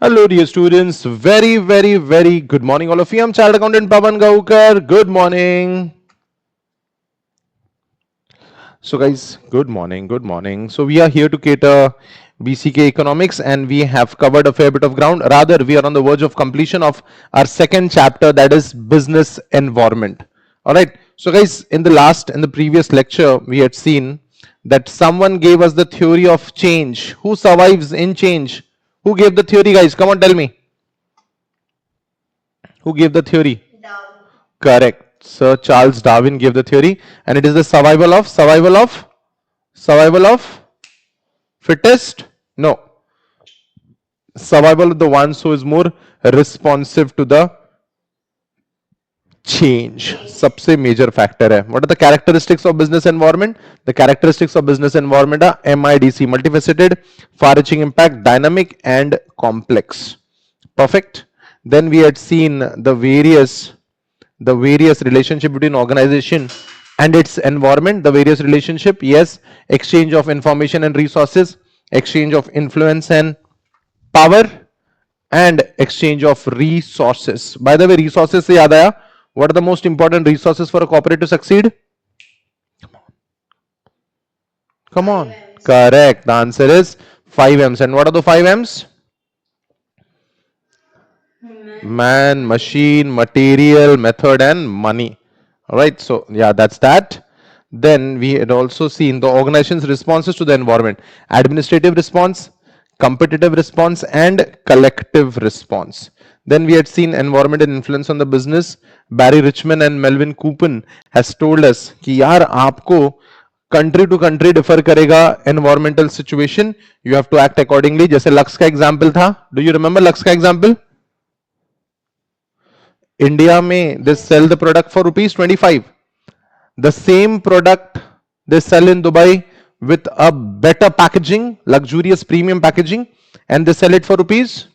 Hello, dear students. Very good morning, all of you. I'm Chartered Accountant Pawan Gaukar. Good morning. So, guys, good morning. Good morning. So, we are here to cater BCK Economics, and we have covered a fair bit of ground. Rather, we are on the verge of completion of our second chapter, that is business environment. All right. So, guys, in the previous lecture, we had seen that someone gave us the theory of change. Who survives in change? Who gave the theory, guys? Come on, tell me. Who gave the theory? Correct. Sir Charles Darwin gave the theory, and it is the survival of fittest. No, survival of the ones who is more responsive to the change. सबसे major factor है. What are the characteristics of business environment? The characteristics of business environment are MIDC, multifaceted, far-reaching impact, dynamic and complex. Perfect. Then we had seen the various relationship between organization and its environment, the various relationship. Yes, exchange of information and resources, exchange of influence and power, and exchange of resources. By the way, resources se yaad aaya, what are the most important resources for a corporate to succeed? Come on. Correct. The answer is 5 M's. And what are the 5 M's? Man, machine, material, method, and money. All right. So, yeah, that's that. Then we had also seen the organization's responses to the environment: administrative response, competitive response, and collective response. Then we had seen environment and influence on the business. Barry Richmond and Melvin Coupon has told us कि यार आपको country to country differ करेगा environmental situation, you have to act accordingly. जैसे Lux का example था, do you remember Lux का example? India में they sell the product for rupees 25. The same product they sell in Dubai with a better packaging, luxurious premium packaging, and they sell it for rupees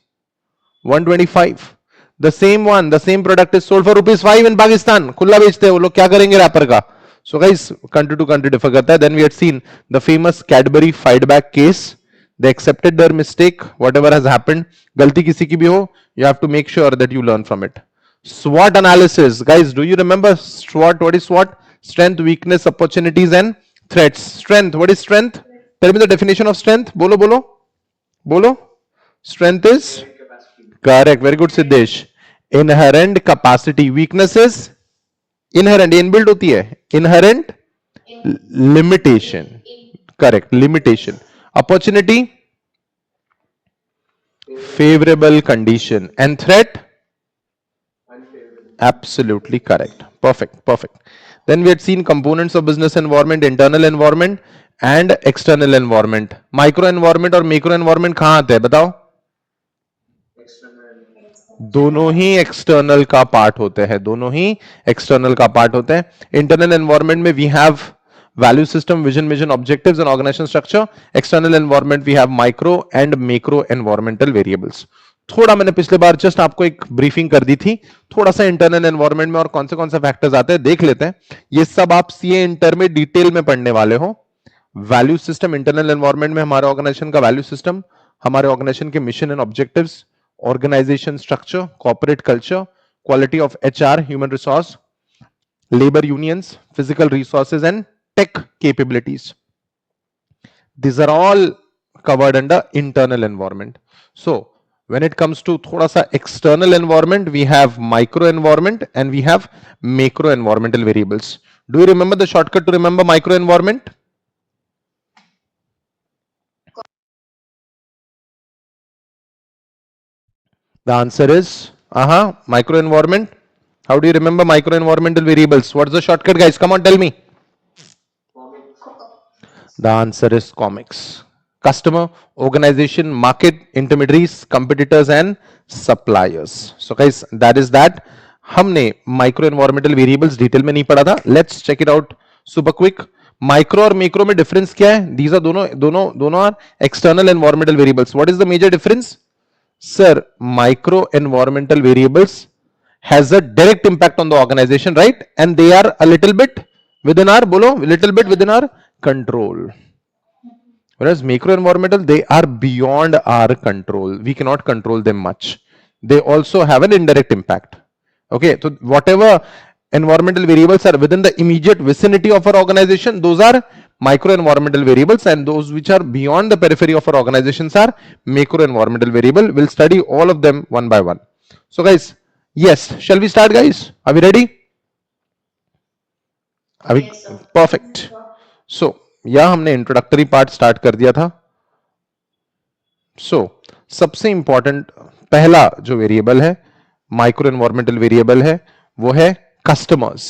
125. The same one, the same product is sold for rupees 5 in Pakistan. खुला बेचते हैं वो लोग, क्या करेंगे wrapper का? So guys, country to country differ करता है. Then we had seen the famous Cadbury fight back case. They accepted their mistake, whatever has happened. गलती किसी की भी हो, you have to make sure that you learn from it. SWOT analysis. Guys, do you remember SWOT? What is SWOT? Strength, weakness, opportunities, and threats. Strength. What is strength? Tell me the definition of strength. Bolo, bolo. Bolo. Strength is? Correct. Very good, Siddesh. Inherent capacity. Weakness is? Inherent. Inbuilt होती है. Inherent limitation. Correct. Limitation. Opportunity? Favorable condition. And threat? Absolutely correct. Perfect. Then we had seen components of business environment: internal environment and external environment. Micro environment और macro environment कहाँ आते हैं बताओ? दोनों ही external का part होते हैं, दोनों ही एक्सटर्नल का पार्ट होते हैं. इंटरनल एनवायरनमेंट में we have value system, vision, mission, objectives and organisation structure. External environment we have micro and macro environmental variables. थोड़ा मैंने पिछले बार जस्ट आपको एक ब्रीफिंग कर दी थी, थोड़ा सा इंटरनल एनवायरनमेंट में और कौन से फैक्टर्स आते हैं देख लेते हैं. ये सब आप सीए इंटर में डिटेल में पढ़ने वाले हो. वैल्यू सिस्टम, इंटरनल एनवायरनमेंट में हमारे ऑर्गेनाइजेशन का वैल्यू सिस्टम, हमारे ऑर्गेनाइजेशन के mission and objectives, organization structure, corporate culture, quality of HR, human resource, labor unions, physical resources, and tech capabilities. These are all covered under internal environment. So, when it comes to thoda sa external environment, we have micro environment and we have macro environmental variables. Do you remember the shortcut to remember micro environment? The answer is micro environment. How do you remember micro environmental variables? What's the shortcut, guys? Come on, tell me. The answer is comics. Customer, organization, market, intermediaries, competitors, and suppliers. So, guys, that is that. हमने micro environmental variables detail में नहीं पढ़ा था. Let's check it out super quick. Micro और macro में difference क्या है? These are दोनों are external environmental variables. What is the major difference? Sir, micro environmental variables has a direct impact on the organization, right? And they are a little bit within our control. Whereas macro environmental, they are beyond our control. We cannot control them much. They also have an indirect impact. Okay, so whatever environmental variables are within the immediate vicinity of our organization, those are micro environmental variables, and those which are beyond the periphery of our organizations are macro environmental variable. We'll study all of them one by one. So guys, yes, shall we start, guys? Are we ready? Are we? Yes, perfect. So यह हमने introductory part start कर दिया था. सो सबसे important पहला जो variable है, micro environmental variable है, वो है customers.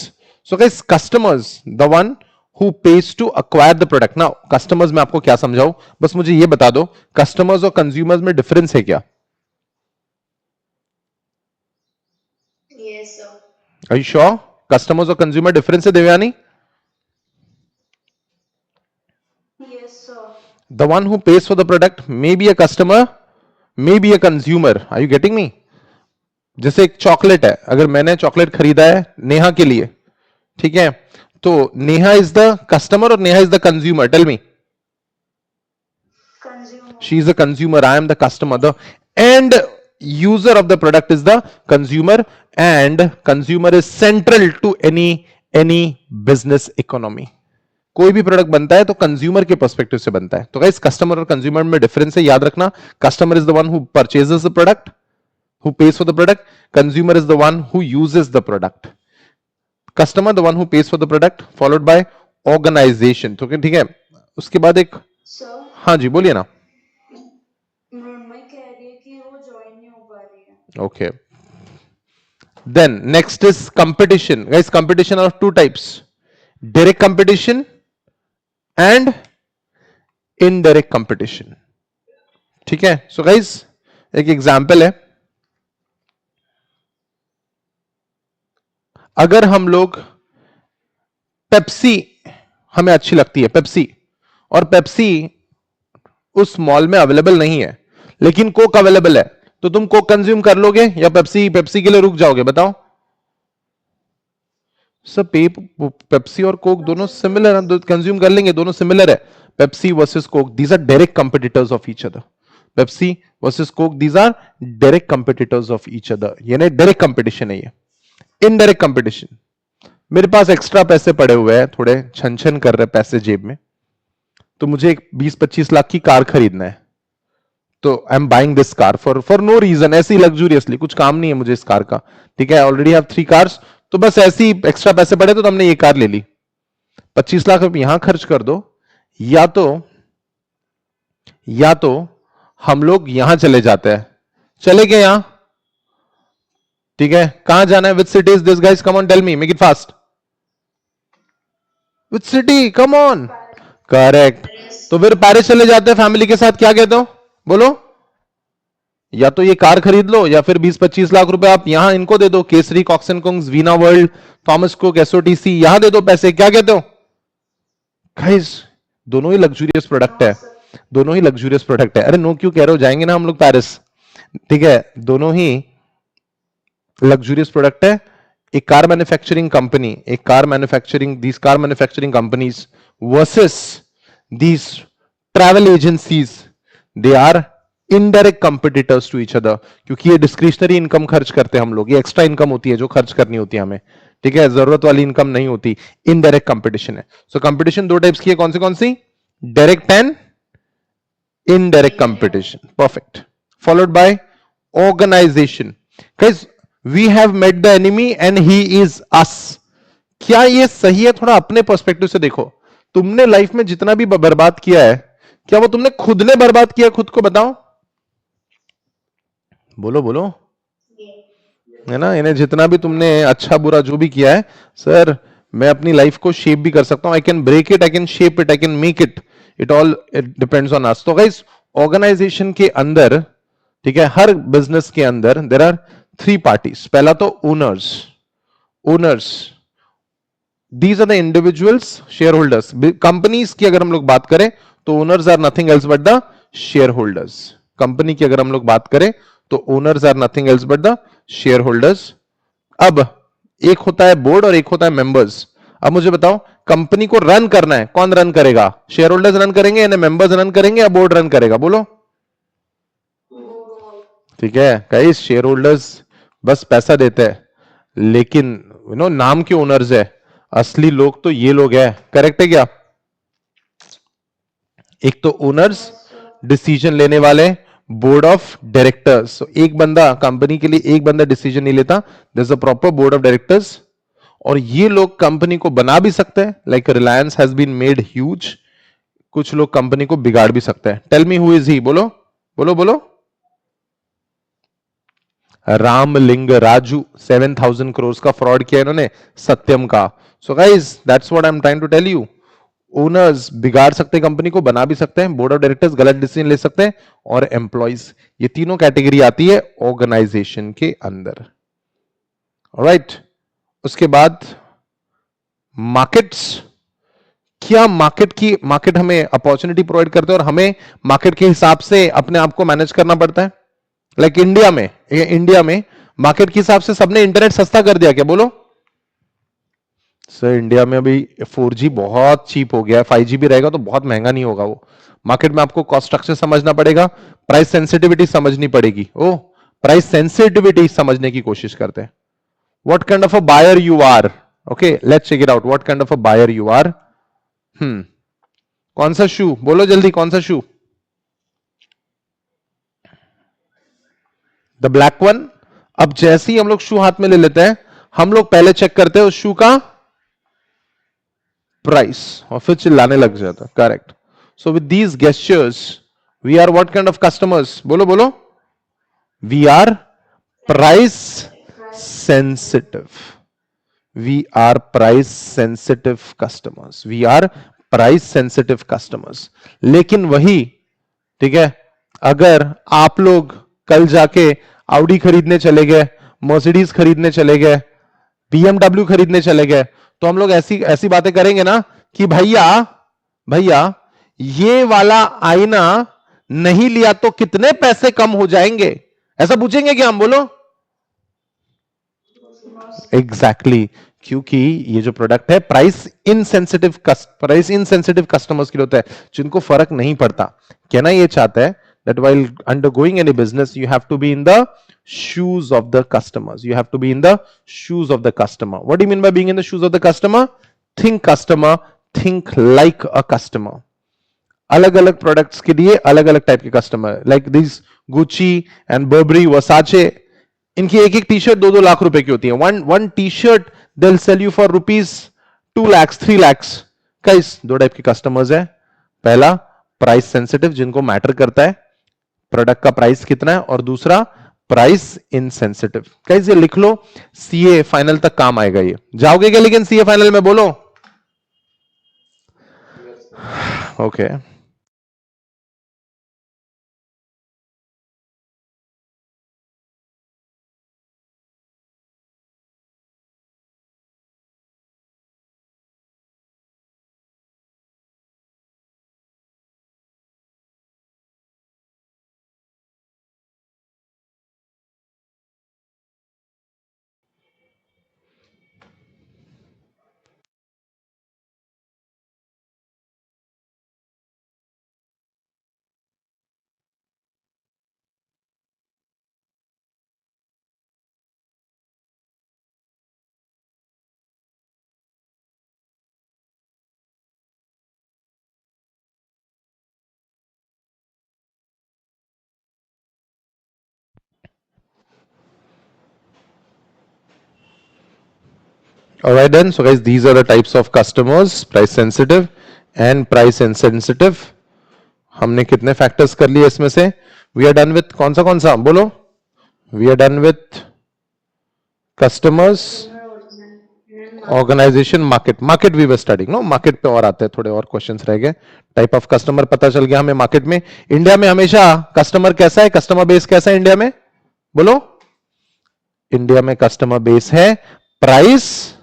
So guys, customers the one who pays to acquire the product. Now customers में आपको क्या समझाऊं, बस मुझे ये बता दो, कस्टमर्स और कंज्यूमर्स में डिफरेंस है क्या? Yes sir. Are you sure? Customers और कंज्यूमर डिफरेंस है Devyani? The one who pays for the product may be a customer, may be a consumer. Are you getting me? जैसे एक चॉकलेट है, अगर मैंने चॉकलेट खरीदा है नेहा के लिए, ठीक है, तो नेहा इज द कस्टमर और Neha is the consumer. Tell me. She is a consumer, I am the customer. The end user of the product is the consumer, and consumer is central to any business economy. कोई भी product बनता है तो consumer के perspective से बनता है. तो गाइस, कस्टमर और कंज्यूमर में डिफरेंस है, याद रखना. Customer is the one who purchases the product, who pays for the product. Consumer is the one who uses the product. Customer the one who pays for the product, followed by organisation. तो ठीक है, उसके बाद एक sir, हाँ जी बोलिए ना. मैं कह रही है कि वो ज्वाइन नहीं हो पा रही है. Okay, then next is competition. Guys, competition are of two types, direct competition and indirect competition. ठीक है. सो गाइस, एक एग्जांपल है, अगर हम लोग पेप्सी, हमें अच्छी लगती है पेप्सी, और पेप्सी उस मॉल में अवेलेबल नहीं है, लेकिन कोक अवेलेबल है, तो तुम कोक कंज्यूम कर लोगे या पेप्सी के लिए रुक जाओगे? बताओ. सब पेप्सी और कोक दोनों सिमिलर है, कंज्यूम कर लेंगे, दोनों सिमिलर है. Pepsi versus Coke, these are direct competitors of each other. Pepsi versus Coke, these are direct competitors of each other. यानी डायरेक्ट कंपटीशन है ये. इनडायरेक्ट कंपटीशन, मेरे पास एक्स्ट्रा पैसे पड़े हुए हैं, थोड़े छन छन कर रहे पैसे जेब में, तो मुझे एक 20-25 लाख की कार खरीदना है, तो I am buying this car for no reason, ऐसे ही लग्जूरियसली, कुछ काम नहीं है मुझे इस कार का. ठीक है, ऑलरेडी हैव 3 कार्स, तो बस ऐसी एक्स्ट्रा पैसे पड़े तो हमने ये कार ले ली. 25 लाख रुपए यहां खर्च कर दो, या तो हम लोग यहां चले जाते हैं. चले गए यहां, ठीक है, कहां जाना है? Which city is this guys? Come on, tell me, make it fast. Which city? Come on. Correct. तो फिर पेरिस चले जाते हैं फैमिली के साथ, क्या कहते हो? बोलो. या तो ये कार खरीद लो, या फिर 20-25 लाख रुपए आप यहां इनको दे दो, Kesari, Cox and Kings, Veena World, Thomas Cook, SOTC, यहां दे दो पैसे. क्या कहते हो गाइस? दोनों ही लग्जूरियस प्रोडक्ट है, दोनों ही लग्जूरियस प्रोडक्ट है. अरे नो क्यों कह रहे हो, जाएंगे ना हम लोग पेरिस. ठीक है, दोनों ही लग्जूरियस प्रोडक्ट है. एक कार मैन्युफैक्चरिंग कंपनी, एक car manufacturing, these car manufacturing companies versus these travel agencies, they are indirect competitors to each other. क्योंकि ये डिस्क्रिशनरी इनकम खर्च करते हैं हम लोग, ये एक्स्ट्रा इनकम होती है जो खर्च करनी होती है हमें. ठीक है, जरूरत वाली इनकम नहीं होती. इनडायरेक्ट कंपटीशन है. सो कंपटीशन 2 टाइप्स की है, कौन सी? Direct and indirect competition. Perfect. Followed by organisation. Guys, we have met the enemy and he is us. क्या ये सही है? थोड़ा अपने पर्सपेक्टिव से देखो. तुमने लाइफ में जितना भी बर्बाद किया है, क्या वो तुमने खुद ने बर्बाद किया? खुद को बताओ, बोलो. है ना? इन्हें जितना भी तुमने अच्छा बुरा जो भी किया है, सर मैं अपनी लाइफ को शेप भी कर सकता हूं. I can break it, I can shape it, I can make it. It all depends on us. तो गाइस, ऑर्गेनाइजेशन के अंदर, ठीक है, हर बिजनेस के अंदर देयर आर 3 पार्टीज. पहला तो owners, these are the individuals, shareholders. Companies की अगर हम लोग बात करें तो owners are nothing else but the shareholders. Company की अगर हम लोग बात करें तो owners are nothing else but the shareholders. अब एक होता है बोर्ड और एक होता है मेंबर्स. अब मुझे बताओ, कंपनी को रन करना है, कौन रन करेगा? शेयर होल्डर्स रन करेंगे, यानी मेंबर्स रन करेंगे, या बोर्ड रन करेगा? बोलो। ठीक है गाइस, शेयर होल्डर्स बस पैसा देते हैं, लेकिन नाम के ओनर्स है, असली लोग तो ये लोग हैं। करेक्ट है क्या? एक तो ओनर्स, डिसीजन लेने वाले, बोर्ड ऑफ डायरेक्टर्स। एक बंदा कंपनी के लिए, एक बंदा डिसीजन नहीं लेता, there is a proper board of directors. और ये लोग कंपनी को बना भी सकते हैं, like Reliance has been made huge. कुछ लोग कंपनी को बिगाड़ भी सकते हैं। Tell me who is he? बोलो बोलो बोलो। रामलिंग राजू, 7,000 करोड़ का फ्रॉड किया इन्होंने सत्यम का। So guys that's what I am trying to tell you. Owners बिगाड़ सकते हैं, कंपनी को बना भी सकते हैं, बोर्ड ऑफ डायरेक्टर्स गलत डिसीजन ले सकते हैं, और एम्प्लॉइज, ये तीनों कैटेगरी आती है ऑर्गेनाइजेशन के अंदर। ऑलराइट, उसके बाद मार्केट्स। क्या मार्केट हमें अपॉर्चुनिटी प्रोवाइड करते हैं, और हमें मार्केट के हिसाब से अपने आप को मैनेज करना पड़ता है। लाइक इंडिया में मार्केट के हिसाब से सबने इंटरनेट सस्ता कर दिया क्या? बोलो। सर इंडिया में अभी 4G बहुत चीप हो गया है, 5G भी रहेगा तो बहुत महंगा नहीं होगा वो। मार्केट में आपको कॉस्ट स्ट्रक्चर समझना पड़ेगा, प्राइस सेंसिटिविटी समझनी पड़ेगी। ओ, प्राइस सेंसिटिविटी समझने की कोशिश करते हैं। What kind of a buyer you are? Okay, let's check it out. What kind of a buyer you are? कौन सा शू? बोलो जल्दी, कौन सा शू? The black one. अब जैसे ही हम लोग शू हाथ में ले लेते हैं, हम लोग पहले चेक करते हैं उस शू का प्राइस, और फिर चिल्लाने लग जाता। Correct. So with these gestures we are what kind of customers? बोलो बोलो। We are price sensitive. We are price sensitive customers. We are price sensitive customers. लेकिन वही, ठीक है, अगर आप लोग कल जाके ऑडी खरीदने चले गए, मर्सिडीज खरीदने चले गए, बीएमडब्ल्यू खरीदने चले गए, तो हम लोग ऐसी ऐसी बातें करेंगे ना कि भैया भैया ये वाला आईना नहीं लिया तो कितने पैसे कम हो जाएंगे, ऐसा पूछेंगे क्या हम? बोलो। Exactly exactly. क्योंकि ये जो प्रोडक्ट है प्राइस इनसेंसिटिव कस्टमर्स के लिए होता है, जिनको फर्क नहीं पड़ता। कहना ये चाहता है that while undergoing any business you have to be in the shoes of the customers. You have to be in the shoes of the customer. What do you mean by being in the shoes of the customer? Customer, think like a customer. अलग अलग products के लिए अलग अलग type के customer, like this Gucci and Barbari, वर्साचे, इनकी एक एक टी शर्ट 2-2 लाख रुपए की होती है। One T shirt they will sell you for ₹2 lakhs 3 lakhs। Guys, दो टाइप के कस्टमर्स है। पहला प्राइस सेंसिटिव, जिनको मैटर करता है प्रोडक्ट का प्राइस कितना है, और दूसरा प्राइस इनसेंसिटिव। गाइस ये लिख लो, सीए फाइनल तक काम आएगा ये। जाओगे क्या लेकिन सीए फाइनल में? बोलो। Okay okay. All right then, so guys, these are the types of customers, price sensitive and price insensitive. हमने कितने फैक्टर्स कर लिए इसमें से? वी आर डन विथ कौन सा बोलो? We are done with customers, organisation, market we were studying. No, market पे और आते हैं, थोड़े और क्वेश्चंस रह गए। टाइप ऑफ कस्टमर पता चल गया हमें मार्केट में। इंडिया में हमेशा कस्टमर कैसा है, कस्टमर बेस कैसा है इंडिया में? बोलो। इंडिया में कस्टमर बेस है price,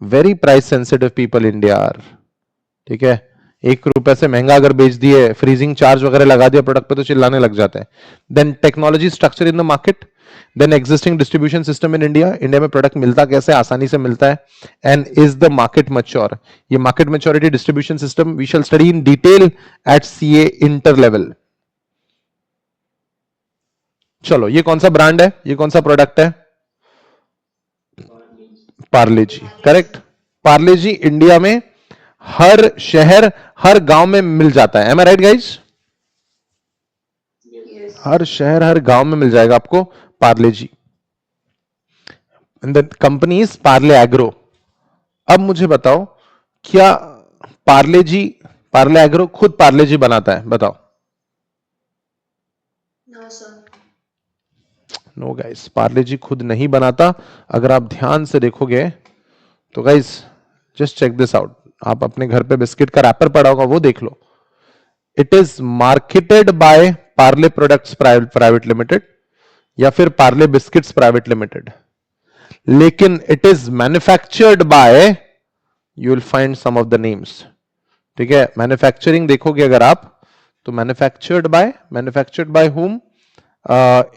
very price sensitive people India are. ठीक है, ₹1 से महंगा अगर बेच दिए, फ्रीजिंग चार्ज वगैरह लगा दिया प्रोडक्ट पे, तो चिल्लाने लग जाते हैं. Then technology structure in the market, then existing distribution system in India. India में प्रोडक्ट मिलता कैसे, आसानी से मिलता है. And is the market mature. ये market maturity, distribution system we shall study in detail at CA inter level. चलो, ये कौन सा ब्रांड है, ये कौन सा प्रोडक्ट है? Parle G. Correct. Parle G India में हर शहर, हर गांव में मिल जाता है. Am I right guys? हर शहर, हर गांव में मिल जाएगा आपको Parle G. And the company is Parle Agro. अब मुझे बताओ, क्या पार्ले जी, पार्ले एग्रो खुद पार्ले जी बनाता है? बताओ. नो गाइस, पार्ले जी खुद नहीं बनाता. अगर आप ध्यान से देखोगे तो guys just check this out. आप अपने घर पे बिस्किट का रैपर पड़ा होगा, वो देख लो. It is marketed by Parle products private limited या फिर पार्ले बिस्किट्स प्राइवेट लिमिटेड. लेकिन it is manufactured by, you will find some of the names. ठीक है, मैन्युफैक्चरिंग देखोगे अगर आप, तो manufactured by hmm?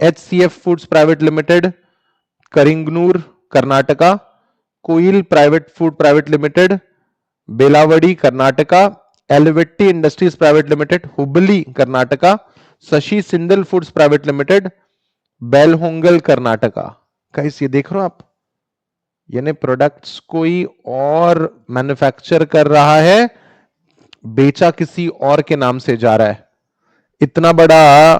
HCF foods private limited, Karingnur Karnataka, Koyal private food private limited, Belawadi Karnataka, Elivetti industries private limited Hubli Karnataka, Shashi Sindal foods private limited Bailhongal Karnataka. Guys ये देख रहे हो आप, यानी प्रोडक्ट्स कोई और मैन्युफैक्चर कर रहा है, बेचा किसी और के नाम से जा रहा है. इतना बड़ा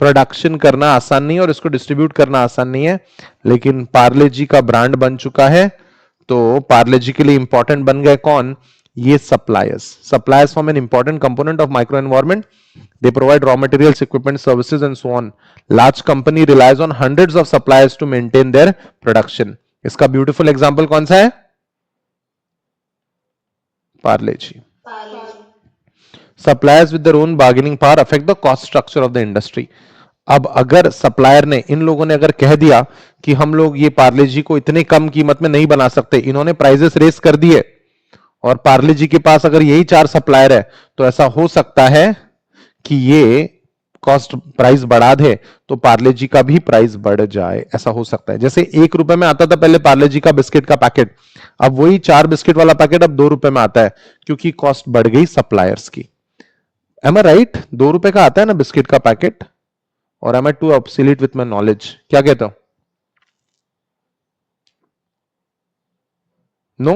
प्रोडक्शन करना आसान नहीं है और इसको डिस्ट्रीब्यूट करना आसान नहीं है. लेकिन पार्ले जी का ब्रांड बन चुका है. तो पार्ले जी के लिए इंपॉर्टेंट बन गए कौन? ये suppliers. Suppliers form an important component of micro environment. They provide raw materials, equipment, services and so on. Large company relies on hundreds of suppliers to maintain their production. इसका ब्यूटीफुल एग्जांपल कौन सा है? Parle G. Suppliers with their own bargaining power affect the cost structure of the industry. अब अगर supplier ने, इन लोगों ने अगर कह दिया कि हम लोग ये पार्ले जी को इतने कम कीमत में नहीं बना सकते, इन्होंने प्राइसेस रेस कर दिए, और पार्ले जी के पास अगर यही 4 सप्लायर है, तो ऐसा हो सकता है कि ये कॉस्ट प्राइस बढ़ा दे, तो पार्ले जी का भी प्राइस बढ़ जाए. ऐसा हो सकता है. जैसे ₹1 में आता था पहले पार्ले जी का बिस्किट का पैकेट, अब वही 4 बिस्किट वाला पैकेट अब ₹2 में आता है, क्योंकि कॉस्ट बढ़ गई सप्लायर्स की. M I right? ₹2 का आता है ना बिस्किट का पैकेट. और am I too obsolete with my knowledge? क्या कहता हूं? नो,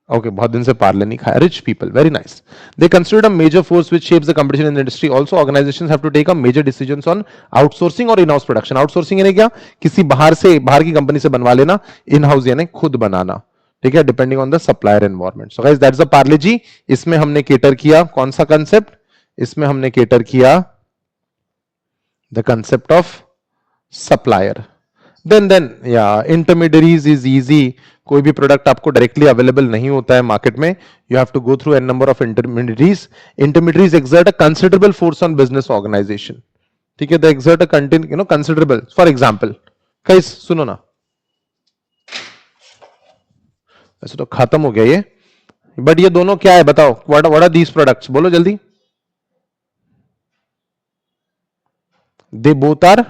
ओके, बहुत दिन से पार्ले नहीं खाया. Rich people, very nice. They consider a major force which shapes the competition in the industry. Also organisations have to take a major decisions on outsourcing और in house production. Outsourcing यानी क्या? किसी बाहर से, बाहर की कंपनी से बनवा लेना. इन हाउस यानी खुद बनाना. ठीक है, depending on the supplier environment. So guys that's the Parle G. इसमें हमने केटर किया कौन सा कंसेप्ट? इसमें हमने केटर किया the concept of supplier. Then या इंटरमीडियरीज इज इजी. कोई भी प्रोडक्ट आपको डायरेक्टली अवेलेबल नहीं होता है मार्केट में, you have to go through an number of intermediaries. Intermediaries exert a considerable force on business organisation. ठीक है, the exert a considerable. For example guys सुनो ना, ऐसे तो खत्म हो गया ये, बट ये दोनों क्या है बताओ? What are these products? बोलो जल्दी. They both are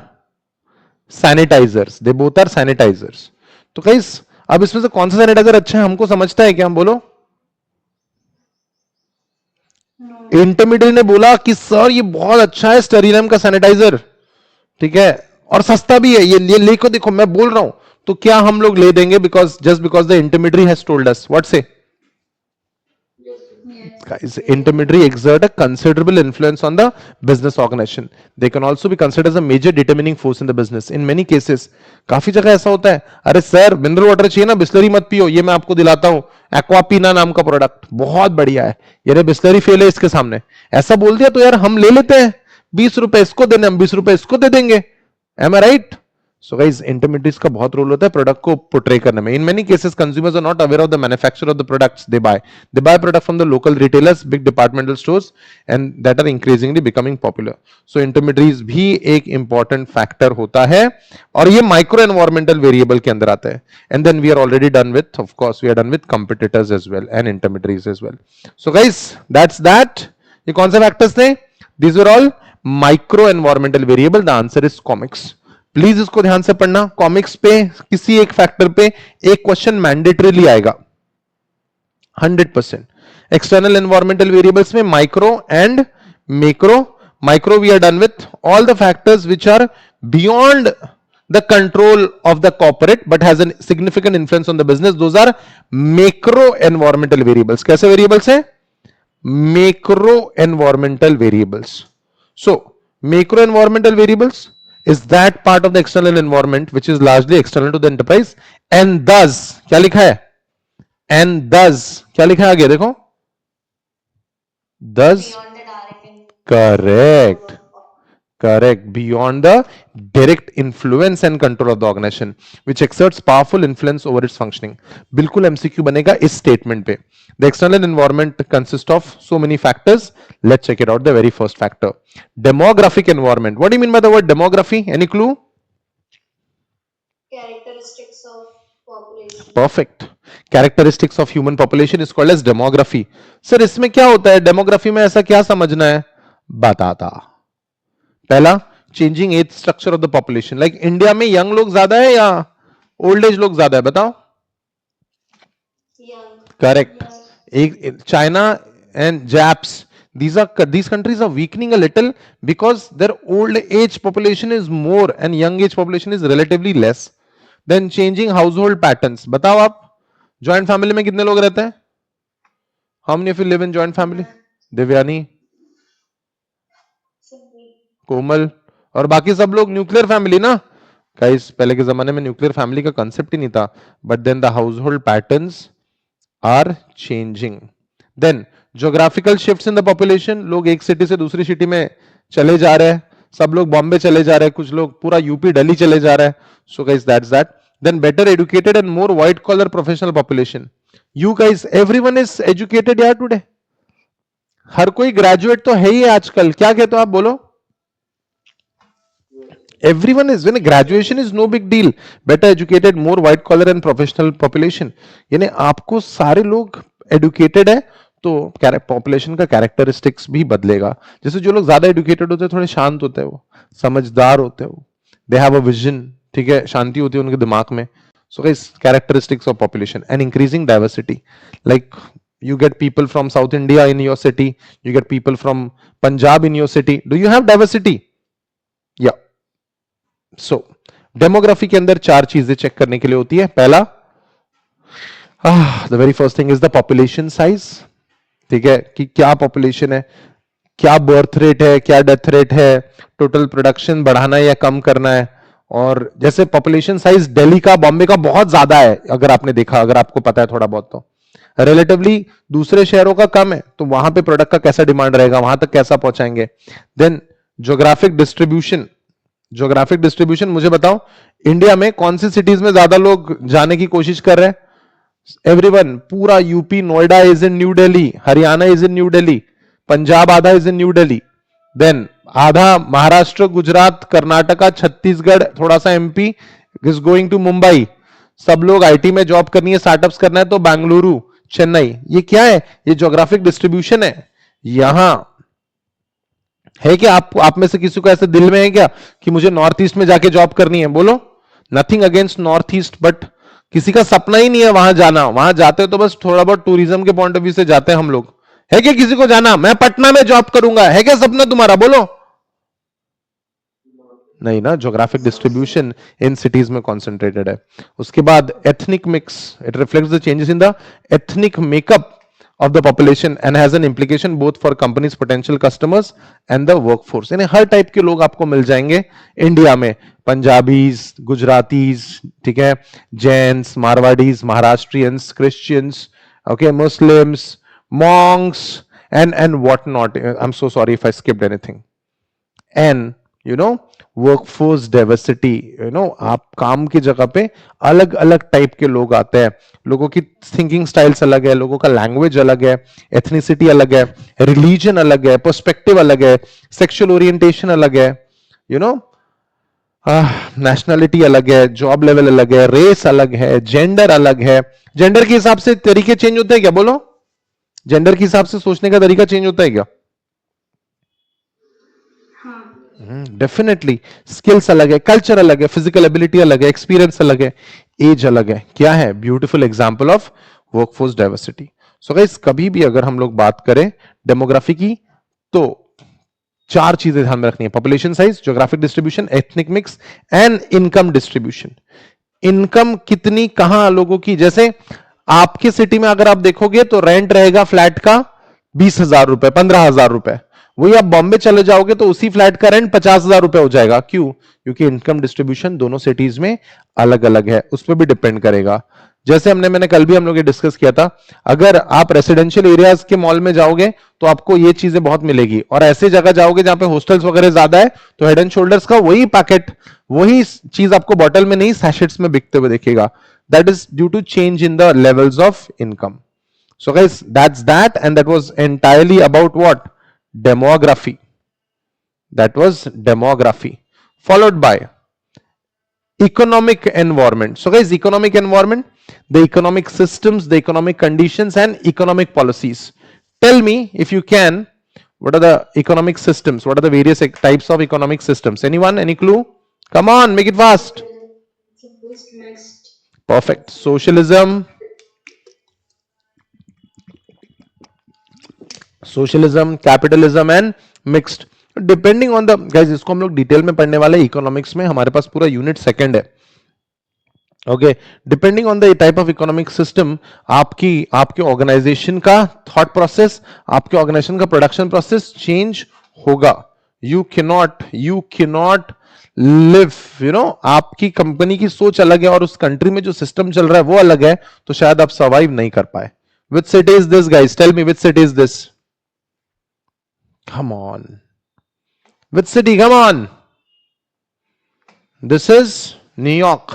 sanitisers. They both are sanitisers. तो गाइस अब इसमें से कौन सा सैनिटाइजर अच्छा है, हमको समझता है क्या? हम बोलो. इंटरमीडिएट ने बोला कि सर ये बहुत अच्छा है स्टेरिलम का सैनिटाइजर. ठीक है, और सस्ता भी है, ये लेको देखो, मैं बोल रहा हूं. तो क्या हम लोग ले देंगे? Because just because the intermediate has told us. What से? Guys, intermediary exert a considerable influence on the business organization. They can also be considered as a major determining force in the business. In many cases, काफी जगह ऐसा होता है, अरे sir mineral water चाहिए ना, बिस्लरी मत पियो, ये मैं आपको दिलाता हूं, एक्वापीना नाम का प्रोडक्ट बहुत बढ़िया है, ये बिस्लरी फेल है इसके सामने. ऐसा बोल दिया तो यार हम ले लेते हैं. ₹20 इसको देने, हम ₹20 इसको दे देंगे. M I right? So guys intermediates का बहुत रोल होता है प्रोडक्ट को पोर्ट्रे करने में. In many cases consumers are not aware of the manufacture of the products they buy product from the local retailers, big departmental stores and that are increasingly becoming popular. So intermediates भी एक important factor होता है और ये micro environmental variable के अंदर आता है. And then we are already done with, of course we are done with competitors as well and intermediates as well. So guys that's that. ये कौन से फैक्टर्स थे? These were all micro environmental variable. The answer is comics. Please इसको ध्यान से पढ़ना. Comics पे किसी एक फैक्टर पे एक क्वेश्चन मैंडेटरीली आएगा 100%. एक्सटर्नल एनवायरमेंटल वेरिएबल्स में micro and macro. Micro we are done with all the factors which are beyond the control of the corporate but has a significant influence on the business. Those are macro environmental variables. कैसे variables हैं? Macro environmental variables. So macro environmental variables is that part of the external environment which is largely external to the enterprise and thus क्या लिखा है? And thus क्या लिखा है आगे देखो? Thus correct. Correct. Beyond the direct influence and control of the organization, which exerts powerful influence over its functioning. बिल्कुल MCQ बनेगा इस statement पे. The external environment consists of so many factors. Let's check it out. The very first factor, demographic environment. What do you mean by the word demography? Any clue? Characteristics of population. Perfect. Characteristics of human population is called as demography. Sir, इसमें क्या होता है? Demography में ऐसा क्या समझना है? बताता. पहला, changing age structure of the population. Like India में यंग लोग ज्यादा है या ओल्ड एज लोग ज्यादा है? बताओ. करेक्ट. एक China and Japs, these countries are weakening a little because their old age population is more and young age population is relatively less. Then changing household patterns. बताओ आप, जॉइंट फैमिली में कितने लोग रहते हैं? How many of you live in joint family? Divyani, कोमल और बाकी सब लोग न्यूक्लियर फैमिली ना. गाइस पहले के जमाने में न्यूक्लियर फैमिली का कांसेप्ट ही नहीं था. But then the household patterns are changing. Then geographical shifts in the population. लोग एक सिटी से दूसरी सिटी में चले जा रहे हैं. सब लोग बॉम्बे चले जा रहे हैं, कुछ लोग पूरा यूपी दिल्ली चले जा रहे हैं. So guys that's that. Then better educated and more white collar professional population. You guys everyone is educated यार टुडे. हर कोई ग्रेजुएट तो है ही आजकल. क्या कहते हो आप? बोलो. Everyone is, when graduation is no big deal. Better educated, more white collar and professional population. यानी आपको सारे लोग educated है तो पॉपुलेशन का कैरेक्टरिस्टिक्स भी बदलेगा. जैसे जो लोग ज्यादा एजुकेटेड होते हैं थोड़े शांत होते हैं, वो समझदार होते हैं, वो दे हैव अ विजन. ठीक है, शांति होती है उनके दिमाग में. So guys characteristics of population and increasing diversity. Like you get people from South India in your city, you get people from Punjab in your city. Do you have diversity? Yeah. So demography के अंदर चार चीजें check करने के लिए होती है. पहला, the very first thing is the population size. ठीक है, कि क्या पॉपुलेशन है, क्या बर्थ रेट है, क्या डेथ रेट है, टोटल प्रोडक्शन बढ़ाना है या कम करना है. और जैसे पॉपुलेशन साइज दिल्ली का, बॉम्बे का बहुत ज्यादा है, अगर आपने देखा, अगर आपको पता है थोड़ा बहुत, तो रिलेटिवली दूसरे शहरों का कम है, तो वहां पे प्रोडक्ट का कैसा डिमांड रहेगा, वहां तक कैसा पहुंचाएंगे. Then geographic distribution. Geographic distribution, मुझे बताओ इंडिया में कौन सी सिटीज में ज्यादा लोग जाने की कोशिश कर रहे हैं? एवरीवन, पूरा UP, Noida is in New Delhi, Haryana is in New Delhi, Punjab आधा is in New Delhi, then आधा महाराष्ट्र, गुजरात, कर्नाटका, छत्तीसगढ़, थोड़ा सा MP is going to Mumbai. सब लोग आईटी में जॉब करनी है, स्टार्टअप्स करना है तो बेंगलुरु, चेन्नई. ये क्या है? ये ज्योग्राफिक डिस्ट्रीब्यूशन है. यहां है क्या आप में से किसी को ऐसे दिल में है क्या कि मुझे नॉर्थ ईस्ट में जाके जॉब करनी है? बोलो. Nothing against north east, but किसी का सपना ही नहीं है वहां जाना. वहां जाते हो तो बस थोड़ा बहुत टूरिज्म के पॉइंट ऑफ व्यू से जाते हैं हम लोग. है क्या किसी को जाना, मैं पटना में जॉब करूंगा? है क्या सपना तुम्हारा? बोलो. नहीं ना. ज्योग्राफिक डिस्ट्रीब्यूशन इन सिटीज में कॉन्सेंट्रेटेड है. उसके बाद ethnic mix. It reflects the changes in the ethnic makeup of the population and has an implication both for companies potential customers and the workforce. यानी हर टाइप के लोग आपको मिल जाएंगे India में. पंजाबीज, गुजरातीज, ठीक है, Jains, Marwaris, Maharashtrians, Christians, okay, Muslims, monks and what not. I'm so sorry if I skipped anything. And you know workforce diversity, you know आप काम की जगह पे अलग अलग टाइप के लोग आते हैं, लोगों की थिंकिंग स्टाइल्स अलग है, लोगों का लैंग्वेज अलग है, एथनिसिटी अलग है, रिलीजन अलग है, पर्सपेक्टिव अलग है, सेक्सुअल ओरिएंटेशन अलग है, यू नो नेशनैलिटी अलग है, जॉब लेवल अलग है, रेस अलग है, जेंडर अलग है। जेंडर के हिसाब से तरीके चेंज होते हैं क्या? बोलो, जेंडर के हिसाब से सोचने का तरीका चेंज होता है क्या? हाँ। डेफिनेटली। स्किल्स अलग है, कल्चर अलग है, फिजिकल एबिलिटी अलग है, एक्सपीरियंस अलग है, एज अलग है। क्या है? Beautiful example of workforce diversity. So guys, कभी भी अगर हम लोग बात करें डेमोग्राफी की, तो चार चीजें ध्यान में रखनी है: population size, geographic distribution, ethnic mix and income distribution. Income कितनी, कहां लोगों की, जैसे आपके सिटी में अगर आप देखोगे तो रेंट रहेगा फ्लैट का 20,000 रुपए, 15,000 रुपए। वही आप बॉम्बे चले जाओगे तो उसी फ्लैट का रेंट 50,000 रुपए हो जाएगा। क्यों? क्योंकि इनकम डिस्ट्रीब्यूशन दोनों सिटीज में अलग अलग है, उस पर भी डिपेंड करेगा। जैसे मैंने कल भी हम लोग ये डिस्कस किया था, अगर आप रेसिडेंशियल एरियाज के मॉल में जाओगे तो आपको ये चीजें बहुत मिलेगी, और ऐसे जगह जाओगे जहां पे हॉस्टल्स वगैरह ज्यादा है तो हेड एंड शोल्डर्स का वही पैकेट, वही चीज आपको बॉटल में नहीं सैशेट्स में बिकते हुए दिखेगा। That is due to change in the levels of income. So guys, that's that, and that was entirely about what? Demography. That was demography. Followed by economic environment. So guys, economic environment, the economic systems, the economic conditions, and economic policies. Tell me, if you can, what are the economic systems? What are the various types of economic systems? Anyone? Any clue? Come on, make it fast. Next. Perfect. Socialism, socialism, capitalism and mixed. Depending on the guys, इसको हम लोग detail में पढ़ने वाले economics में, हमारे पास पूरा unit second है। Okay, depending on the type of economic system, आपके ऑर्गेनाइजेशन का थॉट प्रोसेस, आपके ऑर्गेनाइजेशन का प्रोडक्शन प्रोसेस चेंज होगा। You cannot live, you know, आपकी कंपनी की सोच अलग है और उस कंट्री में जो सिस्टम चल रहा है वो अलग है, तो शायद आप सर्वाइव नहीं कर पाए। Which city is this guys? Tell me, which city is this? Come on. Which city? Come on. This is New York.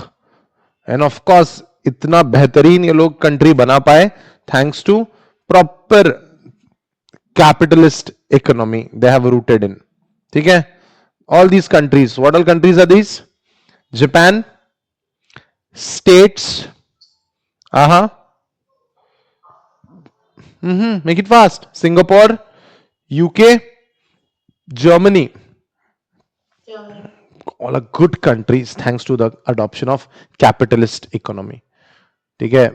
And of course, इतना बेहतरीन ये लोग कंट्री बना पाए thanks to proper capitalist economy they have rooted in. ठीक है? All these countries. What all countries are these? Japan, States. Make it fast. Singapore, UK, Germany, Germany. all are good countries thanks to the adoption of capitalist economy. ठीक है?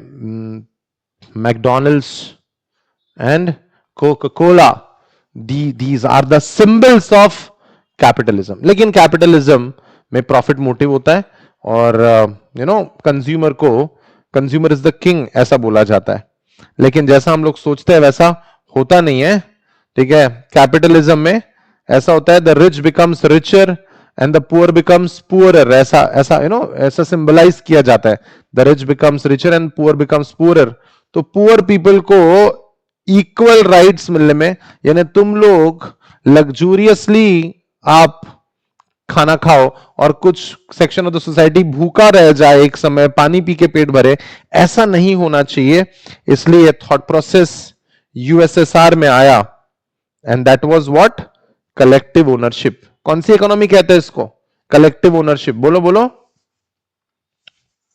McDonald's and Coca-Cola, these are the symbols of capitalism. लेकिन capitalism में profit motive होता है, और you know, consumer is the king ऐसा बोला जाता है। लेकिन जैसा हम लोग सोचते हैं वैसा होता नहीं है। ठीक है? कैपिटलिज्म में ऐसा होता है, the rich becomes richer and the poor becomes poorer. ऐसा यू नो, ऐसा सिंबलाइज किया जाता है, the rich becomes richer and poor becomes poorer. तो पुअर पीपल को इक्वल राइट्स मिलने में, यानी तुम लोग लग्जूरियसली आप खाना खाओ और कुछ सेक्शन ऑफ द सोसाइटी भूखा रह जाए एक समय, पानी पी के पेट भरे, ऐसा नहीं होना चाहिए। इसलिए थॉट प्रोसेस यूएसएसआर में आया, and that was what? Collective ownership. कौन सी इकोनॉमी कहते हैं इसको? Collective ownership. बोलो बोलो।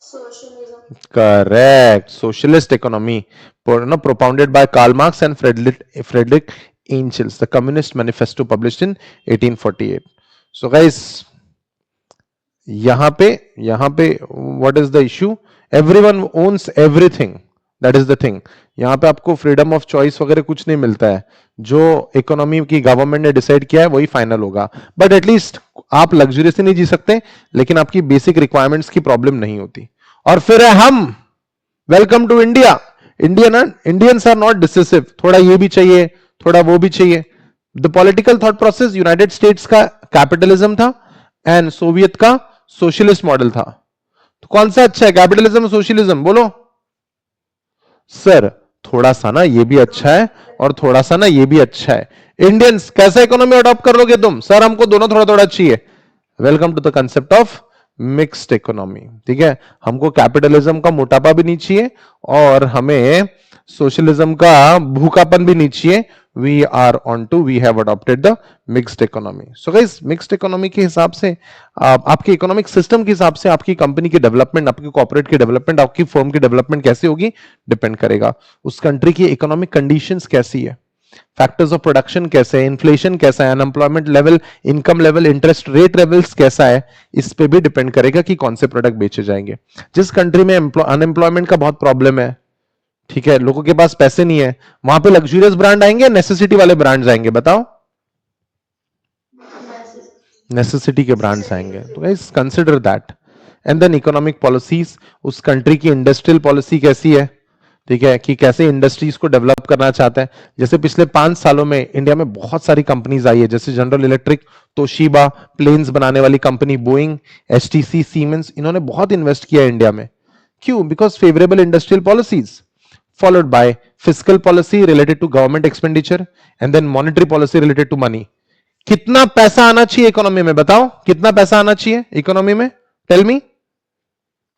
Socialism. Correct. Socialist economy, propounded by Karl Marx and Friedrich Engels. The Communist Manifesto published in 1848. So guys, यहाँ पे what is the issue? Everyone owns everything. That is the thing. यहाँ पे आपको freedom of choice वगैरह कुछ नहीं मिलता है। जो इकोनॉमी की गवर्नमेंट ने डिसाइड किया है वही फाइनल होगा। बट एटलीस्ट आप लग्जरी से नहीं जी सकते, लेकिन आपकी बेसिक रिक्वायरमेंट्स की प्रॉब्लम नहीं होती। और फिर है हम। Welcome to India. Indians are not decisive, थोड़ा ये भी चाहिए, थोड़ा वो भी चाहिए। The political thought process United States का कैपिटलिज्म था एंड सोवियत का सोशलिस्ट मॉडल था। तो कौन सा अच्छा है, कैपिटलिज्म और सोशलिज्म? बोलो सर। थोड़ा सा ना ये भी अच्छा है और थोड़ा सा ना ये भी अच्छा है। इंडियंस कैसा इकोनॉमी अडॉप्ट कर लोगे तुम? सर हमको दोनों थोड़ा थोड़ा चाहिए। Welcome to the concept of mixed economy. ठीक है, हमको कैपिटलिज्म का मोटापा भी नहीं चाहिए और हमें सोशलिज्म का भूखापन भी नहीं चाहिए। We are on to, we have adopted the mixed economy. So guys, mixed economy के हिसाब से आपके इकोनॉमिक सिस्टम के हिसाब से आपकी कंपनी की डेवलपमेंट, आपकी कॉर्पोरेट की डेवलपमेंट, आपकी फर्म की डेवलपमेंट कैसी होगी, डिपेंड करेगा उस कंट्री की इकोनॉमिक कंडीशंस कैसी है, फैक्टर्स ऑफ प्रोडक्शन कैसे है, इन्फ्लेशन कैसा है, unemployment level, income level, interest rate levels कैसा है, इस पे भी डिपेंड करेगा कि कौन से प्रोडक्ट बेचे जाएंगे। जिस कंट्री में अनएम्प्लॉयमेंट का बहुत प्रॉब्लम है, ठीक है, लोगों के पास पैसे नहीं है, वहां पे लग्जूरियस ब्रांड आएंगे, नेसेसिटी वाले ब्रांड्स आएंगे, बताओ? नेसेसिटी के ब्रांड्स आएंगे। तो guys consider that. And then economic policies, उस कंट्री की इंडस्ट्रियल पॉलिसी कैसी है, ठीक है, कि कैसे इंडस्ट्रीज को डेवलप करना चाहते हैं। जैसे पिछले 5 सालों में इंडिया में बहुत सारी कंपनीज आई है, जैसे जनरल इलेक्ट्रिक, तोशिबा, प्लेन्स बनाने वाली कंपनी बोइंग, एचटीसी, सीमेंस, इन्होंने बहुत इन्वेस्ट किया है इंडिया में। क्यों? Because favourable industrial policies followed by fiscal policy related to government expenditure and then monetary policy related to money। कितना पैसा आना चाहिए इकोनॉमी में, बताओ? कितना पैसा आना चाहिए इकोनॉमी में? Tell me.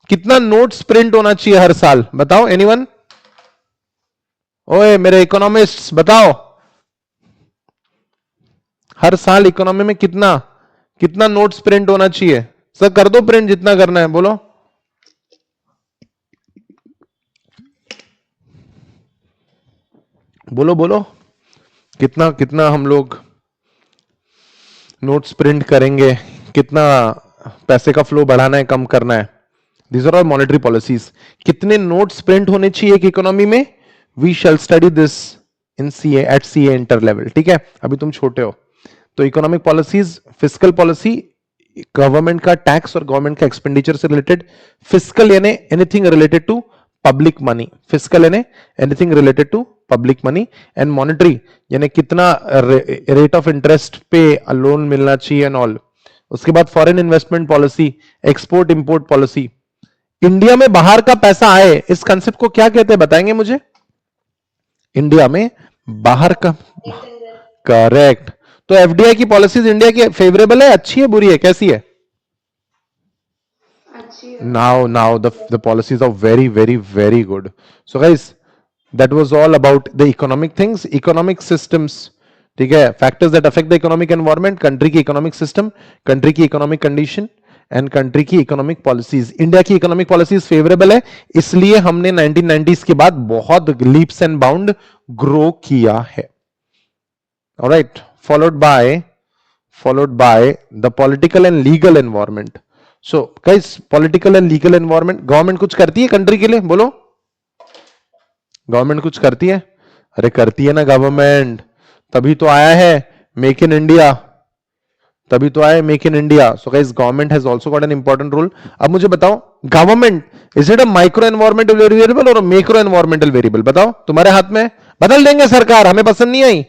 कितना नोट्स प्रिंट होना चाहिए हर साल, बताओ? एनीवन? ओए मेरे इकोनॉमिस्ट्स बताओ, हर साल इकोनॉमी में कितना कितना नोट्स प्रिंट होना चाहिए? सर कर दो प्रिंट, जितना करना है, बोलो। बोलो बोलो, कितना कितना हम लोग नोट्स प्रिंट करेंगे, कितना पैसे का फ्लो बढ़ाना है, कम करना है? These are all monetary policies. कितने नोट्स प्रिंट होने चाहिए एक इकोनॉमी में? We shall study this in CA, at CA inter level. ठीक है, अभी तुम छोटे हो। तो economic policies, fiscal policy, government का टैक्स और गवर्नमेंट का एक्सपेंडिचर से रिलेटेड। फिस्कल यानी anything related to public money, fiscal यानी anything related to public money. And monetary यानी कितना रेट ऑफ इंटरेस्ट पे लोन मिलना चाहिए एंड ऑल। उसके बाद foreign investment policy, export import policy. India में बाहर का पैसा आए, इस कंसेप्ट को क्या कहते हैं, बताएंगे मुझे? इंडिया में बाहर का, करेक्ट। तो एफडीआई की पॉलिसीज इंडिया की फेवरेबल है, अच्छी है, बुरी है, कैसी है? now the policies are very very very good. So guys, that was all about the economic things, economic systems. ठीक है, factors that affect the economic environment, country की इकोनॉमिक सिस्टम, कंट्री की इकोनॉमिक कंडीशन एंड कंट्री की economic policies. India की economic policies favourable है, इसलिए हमने 1990s के बाद बहुत लीप्स एंड बाउंड ग्रो किया है। Alright, followed by the political and legal environment. So guys, political and legal environment, government कुछ करती है कंट्री के लिए, बोलो? गवर्नमेंट कुछ करती है? अरे करती है ना गवर्नमेंट, तभी तो आया है मेक इन इंडिया, तभी तो आया make in India. So guys, government has also got an important role. अब मुझे बताओ, government is it a micro environmental variable और मैक्रो एनवायरमेंटल वेरिएबल? बताओ, तुम्हारे हाथ में। बदल देंगे सरकार, हमें पसंद नहीं आई,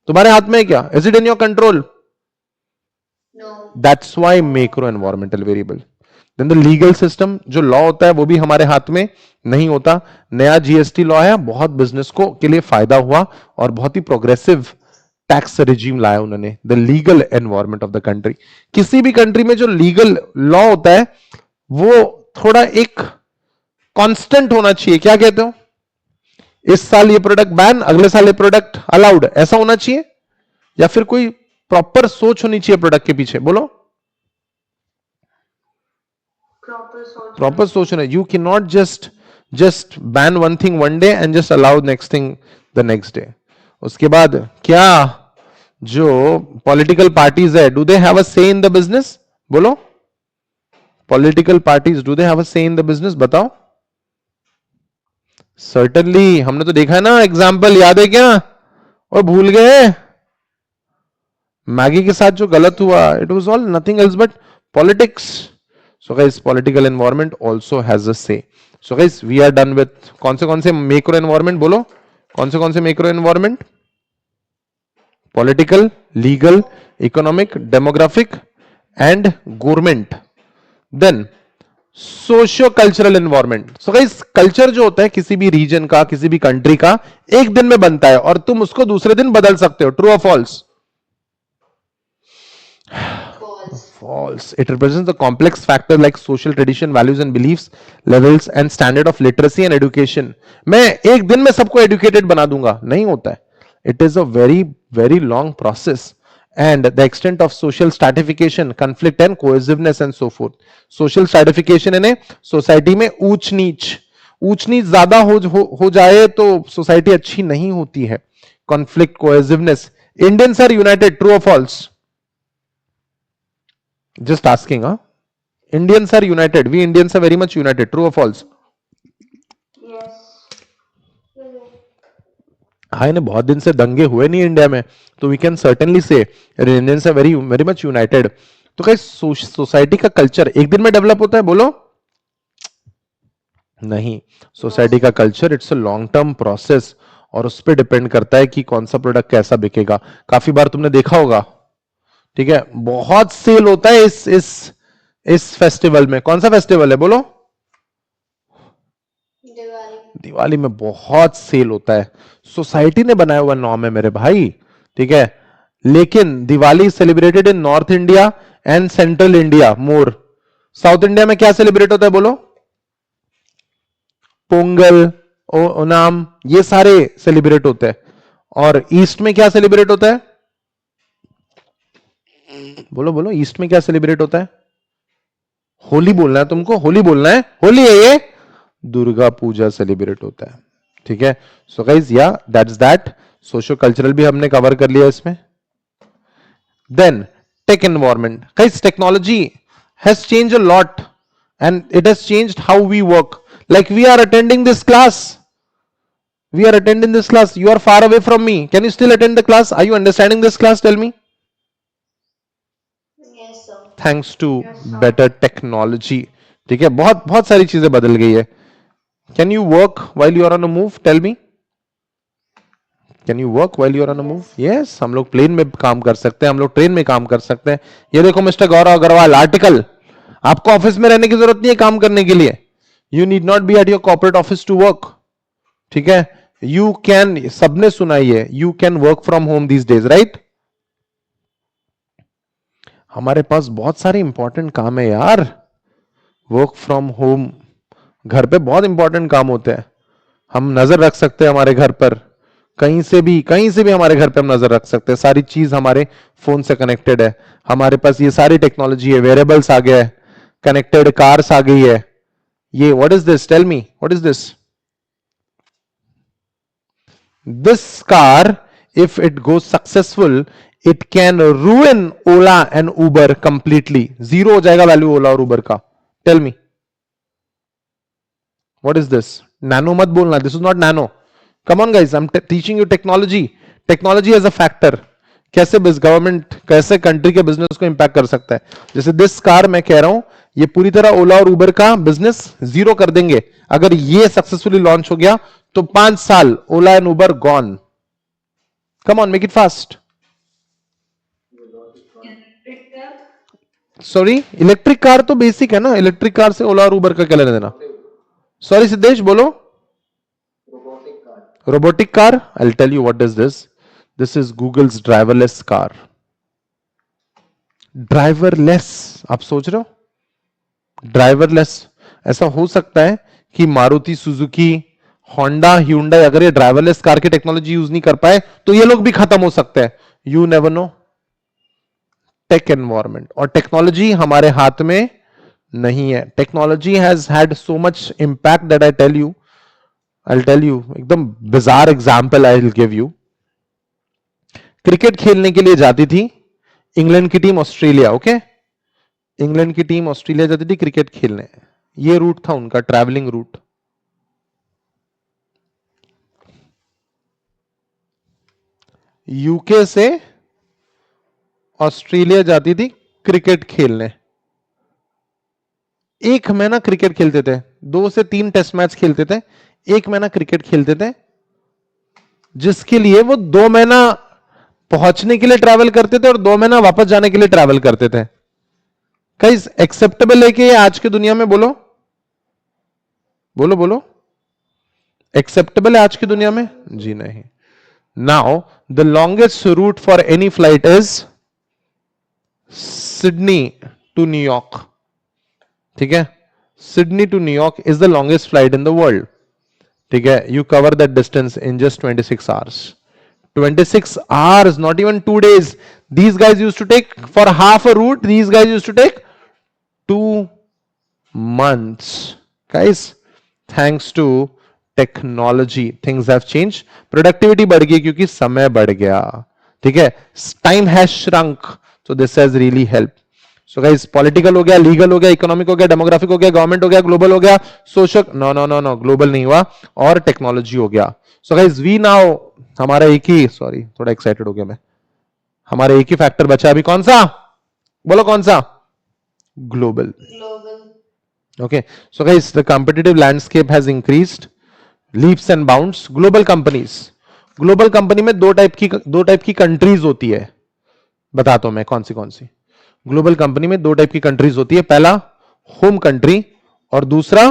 तुम्हारे हाथ में है क्या? Is it in your control? That's why macro environmental variable. Then the legal system, जो लॉ होता है वो भी हमारे हाथ में नहीं होता। नया जीएसटी लॉ है, बहुत बिजनेस को के लिए फायदा हुआ और बहुत ही प्रोग्रेसिव टैक्स रिजीम लाया उन्होंने। The legal environment of the country, किसी भी कंट्री में जो लीगल लॉ होता है वो थोड़ा एक कांस्टेंट होना चाहिए। क्या कहते हो? इस साल ये प्रोडक्ट बैन, अगले साल ये प्रोडक्ट अलाउड, ऐसा होना चाहिए? या फिर कोई प्रॉपर सोच होनी चाहिए प्रोडक्ट के पीछे, बोलो? प्रॉपर सोच होना। You can not just ban one thing one day and just allow next thing the next day. उसके बाद क्या जो पॉलिटिकल पार्टीज है, डू दे हैव अ से इन द बिजनेस? बोलो, political parties do they have a से in the business? बताओ। Certainly, हमने तो देखा है ना एग्जाम्पल, याद है क्या? और भूल गए मैगी के साथ जो गलत हुआ, it was all nothing else but politics. So guys, political environment also has a say. So guys, we are done with कौन से मैक्रो एनवायरनमेंट? बोलो, कौन से macro environment? Political, legal, economic, demographic and government. Then socio cultural environment. So guys, culture जो होता है किसी भी रीजन का, किसी भी कंट्री का, एक दिन में बनता है और तुम उसको दूसरे दिन बदल सकते हो। ट्रू और false? False. It represents the complex factor like social tradition, values and beliefs, levels and standard of literacy and education. मैं एक दिन में सबको educated बना दूंगा, नहीं होता है. It is a very long process. And the extent of social stratification, conflict and cohesiveness and so forth. Social stratification यानी सोसाइटी में ऊंच नीच ज्यादा हो जाए तो सोसाइटी अच्छी नहीं होती है. Conflict, cohesiveness. Indians are united. True or false? Just asking, huh? Indians are united. We Indians are very much united. True or false? Yes. हाँ, इन्हें बहुत दिन से दंगे हुए नहीं इंडिया में, तो we can certainly say Indians are very much united. तो कहीं सोसाइटी का कल्चर एक दिन में डेवलप होता है? बोलो नहीं. सोसाइटी का culture it's a long term process और उस पर डिपेंड करता है कि कौन सा प्रोडक्ट कैसा बिकेगा. काफी बार तुमने देखा होगा, ठीक है, बहुत सेल होता है इस फेस्टिवल में. कौन सा फेस्टिवल है बोलो? दिवाली में बहुत सेल होता है. सोसाइटी ने बनाया हुआ नॉर्म है मेरे भाई, ठीक है. लेकिन Diwali celebrated in north India and central India more. South India में क्या सेलिब्रेट होता है बोलो? पोंगल, ओनाम, ये सारे सेलिब्रेट होते हैं. और ईस्ट में क्या सेलिब्रेट होता है? बोलो ईस्ट में क्या सेलिब्रेट होता है? होली बोलना है तुमको, होली बोलना है. होली है ये, दुर्गा पूजा सेलिब्रेट होता है, ठीक है. सो गाइस, या दैट्स दैट. सोशो कल्चरल भी हमने कवर कर लिया इसमें. Then tech environment. Guys, technology has changed a lot and it has changed how we work. Like we are attending this class. You are far away from me. Can you still attend the class? Are you understanding this class? Tell me. Yes, sir. Thanks to better technology. ठीक है, बहुत सारी चीजें बदल गई है. Can you work while you are on a move? Tell me. Can you work while you are on a move? Yes, हम लोग प्लेन में काम कर सकते हैं, हम लोग ट्रेन में काम कर सकते हैं. ये देखो मिस्टर गौरव अग्रवाल आर्टिकल. आपको ऑफिस में रहने की जरूरत नहीं है काम करने के लिए. You need not be at your corporate office to work. ठीक है, यू कैन, सबने सुना ही है, you can work from home these days, right. हमारे पास बहुत सारे इंपॉर्टेंट काम है यार. वर्क फ्रॉम होम, घर पे बहुत इंपॉर्टेंट काम होते हैं. हम नजर रख सकते हैं हमारे घर पर, कहीं से भी हमारे घर पे हम नजर रख सकते हैं. सारी चीज हमारे फोन से कनेक्टेड है. हमारे पास ये सारी टेक्नोलॉजी है. वेरेबल्स आ गया है, कनेक्टेड कार्स आ गई है. ये what is this? Tell me, what is this? This car, if it goes successful, it can ruin Ola and Uber completely. Zero हो जाएगा वैल्यू ओला और उबर का. Tell me, what is this? Nano मत बोलना. This is not nano. Come on guys, I'm teaching you technology. Technology as a factor. कैसे government, कैसे country के business को इंपैक्ट कर सकता है. जैसे दिस कार, मैं कह रहा हूं ये पूरी तरह ओला और उबर का बिजनेस जीरो कर देंगे. अगर ये सक्सेसफुली लॉन्च हो गया तो 5 साल Ola and Uber gone. Come on, make it fast. Sorry, electric car तो बेसिक है ना. इलेक्ट्रिक कार से ओला और उबर का क्या लेना देना? सॉरी सिद्धेश, बोलो. Robotic car. I will tell you what is this. This is Google's driverless car. Driverless, आप सोच रहे हो? Driverless, ऐसा हो सकता है कि मारुति सुजुकी, होंडा, ह्यूंडई अगर ये ड्राइवरलेस कार की टेक्नोलॉजी यूज नहीं कर पाए तो ये लोग भी खत्म हो सकते हैं. You never know. Tech environment और टेक्नोलॉजी हमारे हाथ में नहीं है. Technology has had so much impact that I tell you एकदम bizarre example I will give you. Cricket खेलने के लिए जाती थी इंग्लैंड की टीम ऑस्ट्रेलिया. ओके, इंग्लैंड की टीम ऑस्ट्रेलिया जाती थी क्रिकेट खेलने. ये रूट था उनका ट्रैवलिंग रूट. यूके से ऑस्ट्रेलिया जाती थी क्रिकेट खेलने. 1 महीना क्रिकेट खेलते थे, 2 से 3 टेस्ट मैच खेलते थे, 1 महीना क्रिकेट खेलते थे, जिसके लिए वो 2 महीना पहुंचने के लिए ट्रैवल करते थे और 2 महीना वापस जाने के लिए ट्रैवल करते थे. गाइस, एक्सेप्टेबल है कि ये आज की दुनिया में? बोलो बोलो बोलो, एक्सेप्टेबल है आज की दुनिया में? जी नहीं. Now the longest route for any flight is Sydney to New York, ठीक है, Sydney to New York is the longest flight in the world, ठीक है, you cover that distance in just 26 hours. 26 hours, not even 2 days. These guys used to take, for half a route, these guys used to take 2 months. Guys, thanks to technology things have change, productivity बढ़ गई क्योंकि समय बढ़ गया, ठीक है, time has shrunk, so this has really help. So guys, political हो गया, लीगल हो गया, इकोनॉमिक हो गया, डेमोग्राफिक हो गया, गवर्नमेंट हो गया, ग्लोबल हो गया, social, no no no no, global नहीं हुआ, और टेक्नोलॉजी हो गया. सो गाइस, वी नाउ, हमारा एक ही, सॉरी थोड़ा एक्साइटेड हो गया मैं, हमारा एक ही फैक्टर बचा अभी, कौन सा, बोलो कौन सा, global. Okay, so guys, the competitive landscape has increased leaps and bounds. Global companies, global company में दो टाइप की कंट्रीज होती है, बताता हूं मैं कौन सी. ग्लोबल कंपनी में दो टाइप की कंट्रीज होती है, पहला होम कंट्री और दूसरा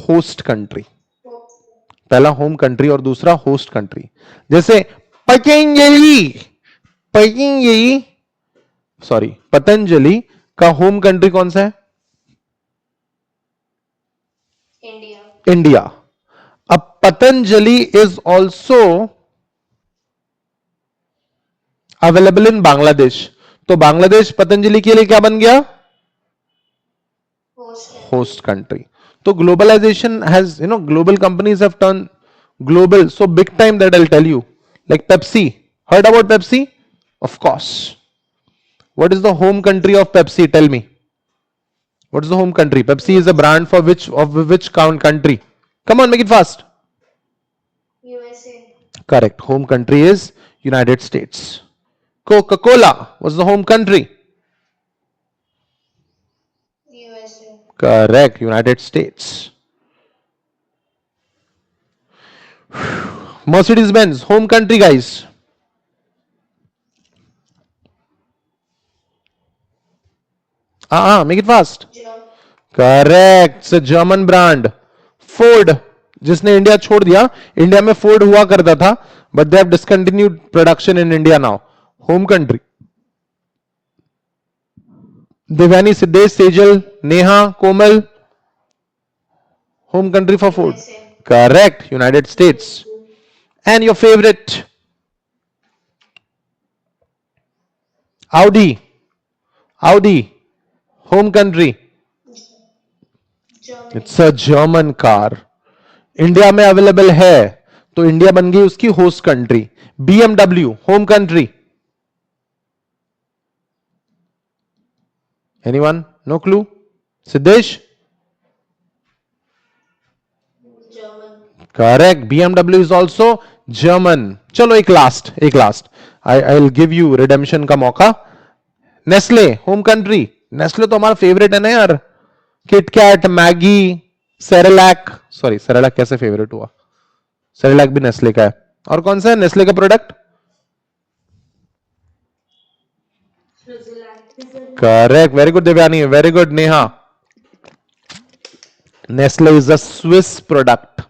होस्ट कंट्री. पहला होम कंट्री और दूसरा होस्ट कंट्री. जैसे पतंजलि का होम कंट्री कौन सा है, इंडिया. अब Patanjali is also available in Bangladesh, तो बांग्लादेश पतंजलि के लिए क्या बन गया, होस्ट कंट्री. तो globalisation has, global companies have turn global so big time that I'll tell you, like Pepsi, heard about Pepsi? Of course. What is the home country of Pepsi, tell me, what is the home country? Pepsi is a brand for which country? Come on, make it fast. USA. Correct, home country is United States. Coca-Cola was the home country. USA. Correct, United States. Mercedes-Benz, home country, guys. Make it fast. Correct, it's a German brand. Ford, जिसने India छोड़ दिया, India में Ford हुआ करता था, but they have discontinued production in India now, home country. Devyani, Siddhesh, Sejal, Neha, Komal, home country for Ford. Correct, United States. And your favorite, Audi, home country, it's a German car. India में available है तो India बन गई उसकी host country. BMW, home country, anyone, no clue, Siddhesh, correct, BMW is also German. चलो एक last, I will give you redemption का मौका. नेस्ले, होम कंट्री, नेस्ले तो हमारा फेवरेट है ना यार, KitKat, Maggi, Cerelac, sorry Cerelac कैसे फेवरेट हुआ, सेरेलैक भी नेस्ले का है. और कौन सा है नेस्ले का product, correct, very good Devyani, very good Neha. Nestle is a Swiss product,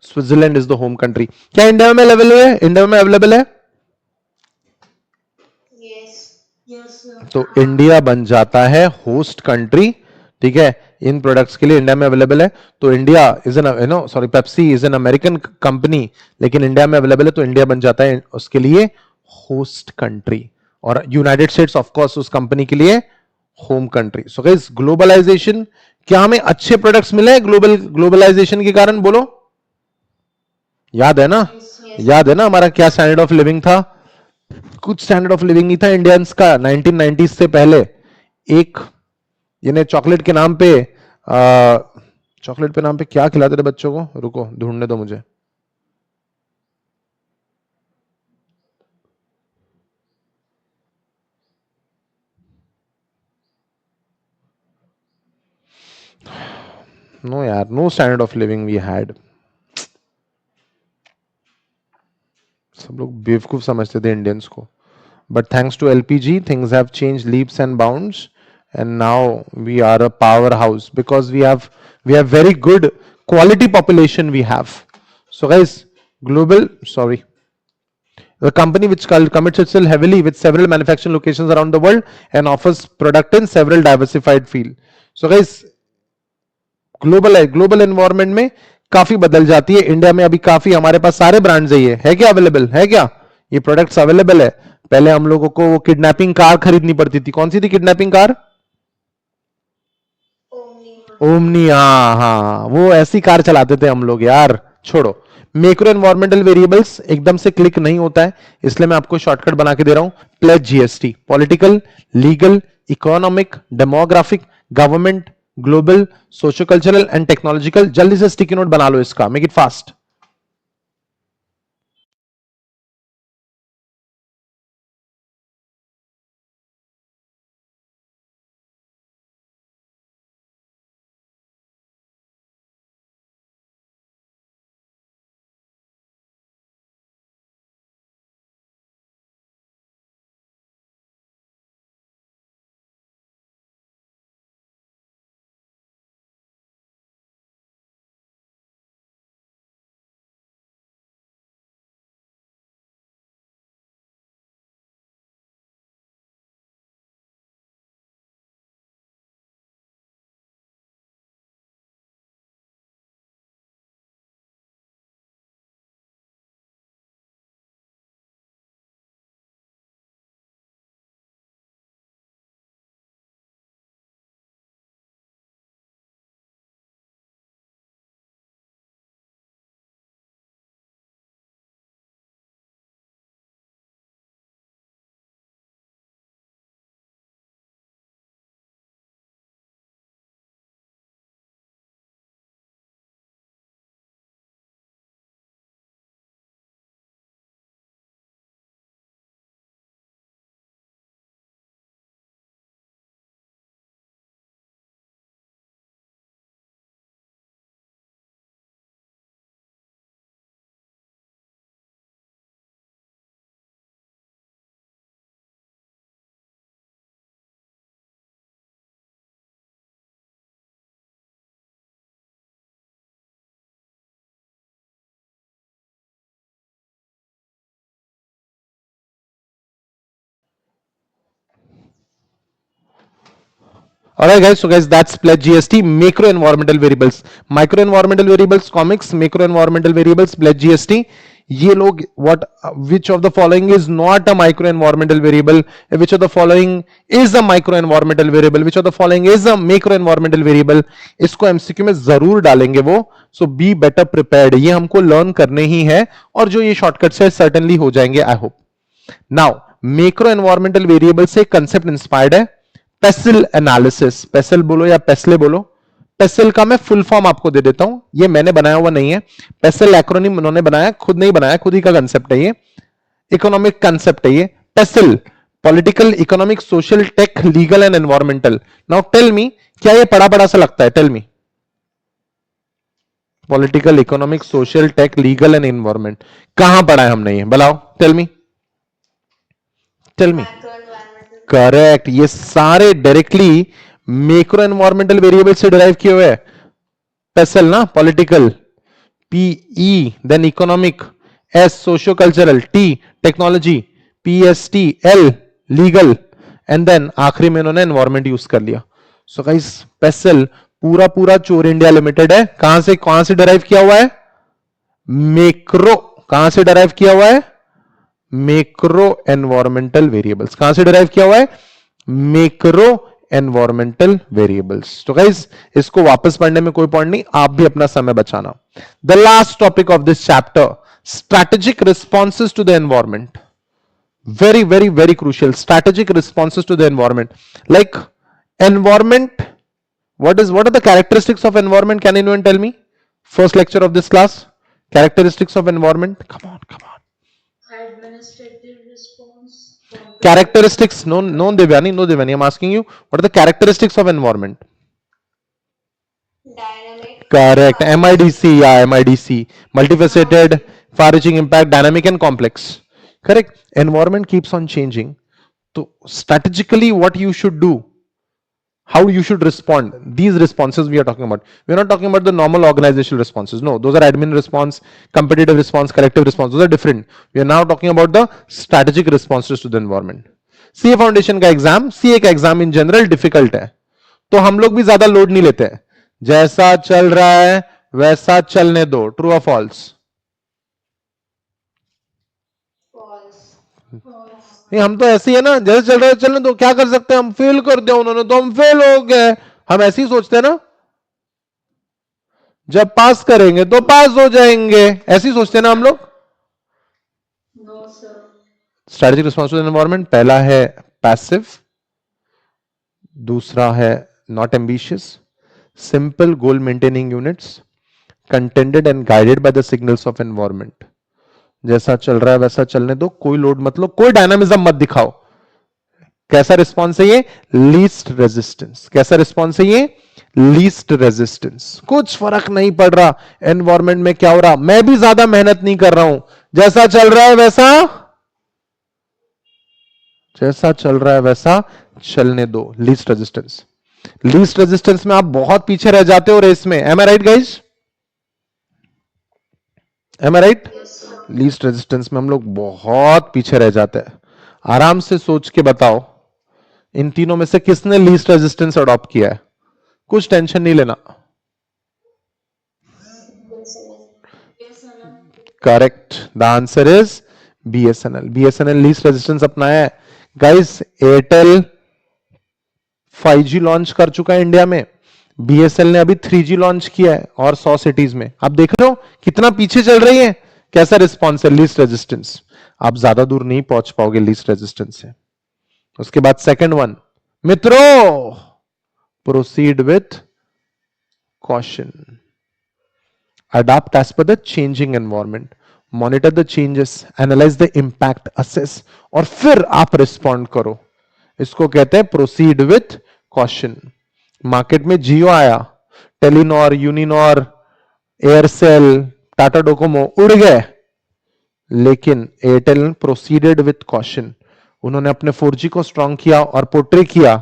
Switzerland is the home country. क्या इंडिया में अवेलेबल है? तो इंडिया बन जाता है होस्ट कंट्री, ठीक है, इन प्रोडक्ट्स के लिए इंडिया में अवेलेबल है. तो India is an Pepsi is an American company, लेकिन इंडिया में अवेलेबल है तो इंडिया बन जाता है उसके लिए होस्ट कंट्री, और यूनाइटेड स्टेट्स ऑफ कोर्स उस कंपनी के लिए home country. So guys, globalization, क्या हमें अच्छे प्रोडक्ट्स मिले ग्लोबलाइजेशन के कारण, बोलो, याद है ना, याद है ना हमारा क्या स्टैंडर्ड ऑफ लिविंग था, कुछ स्टैंडर्ड ऑफ लिविंग नहीं था इंडियंस का 1990 से पहले. एक यानी चॉकलेट के नाम पे, चॉकलेट पे नाम पे क्या खिलाते थे बच्चों को, रुको ढूंढने दो मुझे, नो यार, no standard of living we had. सब लोग बेवकूफ समझते थे इंडियंस को, but thanks to LPG things have change leaps and bounds, and now we are a powerhouse because we have very good quality population we have. So guys, global, sorry, The company which commits itself heavily with several manufacturing locations around the world and offers product in several diversified field. So guys, global environment में काफी बदल जाती है. India में अभी काफी हमारे पास सारे ब्रांड्स है क्या अवेलेबल है क्या? ये प्रोडक्ट्स अवेलेबल है. पहले हम लोगों को वो किडनैपिंग कार खरीदनी पड़ती थी. कौन सी थी किडनैपिंग कार? ओमनी. हाँ हाँ, वो ऐसी कार चलाते थे हम लोग यार. छोड़ो. मैक्रो एनवायरमेंटल वेरिएबल्स एकदम से क्लिक नहीं होता है, इसलिए मैं आपको शॉर्टकट बना के दे रहा हूं. Pledge GST. Political, legal, economic, demographic, government, global, socio cultural and technological. जल्दी से स्टिकी नोट बना लो इसका. Make it fast. Alright guys, so guys that's pledge GST. Macro environmental variables, micro environmental variables, comics, macro environmental variables, pledge GST. ये लोग what which of the following is not a micro environmental variable, which of the following is a micro environmental variable, which of the following is a macro environmental variable. इसको MCQ में जरूर डालेंगे वो. सो be better prepared. ये हमको learn करने ही है और जो ये शॉर्टकट है सर्टेनली हो जाएंगे I hope. Now macro environmental variable से कंसेप्ट इंस्पायर्ड है. पेसल एनालिसिस. पेसल बोलो या पेसले बोलो. पेसल का मैं फुल फॉर्म आपको दे देता हूं, ये मैंने बनाया हुआ नहीं है. पेसल एक्रोनिम उन्होंने बनाया, खुद नहीं बनाया, खुद ही का कंसेप्ट है ये. इकोनॉमिक कंसेप्ट है ये. Pestle political, economic, social, tech, legal and environmental. Now tell me, क्या ये पढ़ा पढ़ा सा लगता है? Tell me. Political, economic, social, tech, legal and environment. कहां पढ़ा है हमने ये? बताओ. Tell me. Tell me. Correct. ये सारे डायरेक्टली मैक्रो एनवायरमेंटल वेरिएबल से डिराइव किए हुए हैं. पेसल ना political, PE, then economic, S socio cultural, T technology, PST, L legal and then आखिरी में इन्होंने एनवायरमेंट यूज कर लिया. सो गाइस पेसल पूरा पूरा चोर इंडिया लिमिटेड है. कहां से डिराइव किया हुआ है? मैक्रो. कहां से डिराइव किया हुआ है? Macro environmental variables. कहां से डिराइव किया हुआ है? Macro environmental variables. तो गाइस इसको वापस पढ़ने में कोई पॉइंट नहीं, आप भी अपना समय बचाना. The last topic of this chapter, strategic responses to the environment. very very very crucial. Strategic responses to the environment. Like environment, what are the characteristics of environment? Can anyone tell me? First lecture of this class, characteristics of environment. Come on. Administrative response. Characteristics. No Devyani, I'm asking you, what are the characteristics of environment? Dynamic. Correct. MIDC. Yeah, MIDC. Multifaceted, far-reaching impact, dynamic and complex. Correct. Environment keeps on changing. So strategically what you should do, how you should respond. These responses we are talking about. We are not talking about the normal organizational responses. No, those are admin response, competitive response, collective response. Those are different. We are now talking about the strategic responses to the environment. CA foundation का exam, CA का exam in general difficult है, तो हम लोग भी ज्यादा load नहीं लेते. जैसा चल रहा है वैसा चलने दो. ट्रू और फॉल्स? नहीं, हम तो ऐसे ही है ना, जैसे चल रहा है चलने दो. क्या कर सकते हैं हम? फेल कर दिया उन्होंने तो हम फेल हो गए. हम ऐसे ही सोचते हैं ना, जब पास करेंगे तो पास हो जाएंगे, ऐसे ही सोचते हैं ना हम लोग. No, sir. Strategic response to the environment, पहला है पैसिव, दूसरा है not ambitious, simple goal maintaining units, contented and guided by the signals of environment. जैसा चल रहा है वैसा चलने दो, कोई लोड मत लो, कोई डायनामिज्म मत दिखाओ. कैसा रिस्पॉन्स है ये? Least resistance. कैसा रिस्पॉन्स है ये? Least resistance. कुछ फर्क नहीं पड़ रहा एनवायरमेंट में क्या हो रहा, मैं भी ज्यादा मेहनत नहीं कर रहा हूं, जैसा चल रहा है वैसा, जैसा चल रहा है वैसा चलने दो. Least resistance. लीस्ट रेजिस्टेंस में आप बहुत पीछे रह जाते हो रेस में. Am I right guys? Am I right? Yes, sir. Least resistance में हम लोग बहुत पीछे रह जाते हैं. आराम से सोच के बताओ, इन तीनों में से किसने लीस्ट रेजिस्टेंस अडॉप्ट किया है? कुछ टेंशन नहीं लेना. BSNL. Correct. The answer is BSNL. BSNL least resistance अपनाया है. गाइस, एयरटेल 5G लॉन्च कर चुका है इंडिया में. बीएसएनएल ने अभी 3G लॉन्च किया है और 100 सिटीज में. आप देख रहे हो कितना पीछे चल रही है. कैसा रिस्पॉन्स है? Least resistance. आप ज्यादा दूर नहीं पहुंच पाओगे लीस्ट रेजिस्टेंस से. उसके बाद सेकंड वन, मित्रों, proceed with caution. Adopt as per the changing environment, monitor the changes, analyse the impact, assess, और फिर आप रिस्पॉन्ड करो. इसको कहते हैं प्रोसीड विथ कॉशन. मार्केट में जियो आया, Telenor, Uninor, Aircel, Tata Docomo उड़ गए, लेकिन एयरटेल प्रोसीडेड विथ कॉशन. उन्होंने अपने 4G को स्ट्रॉन्ग किया और पोर्ट्रे किया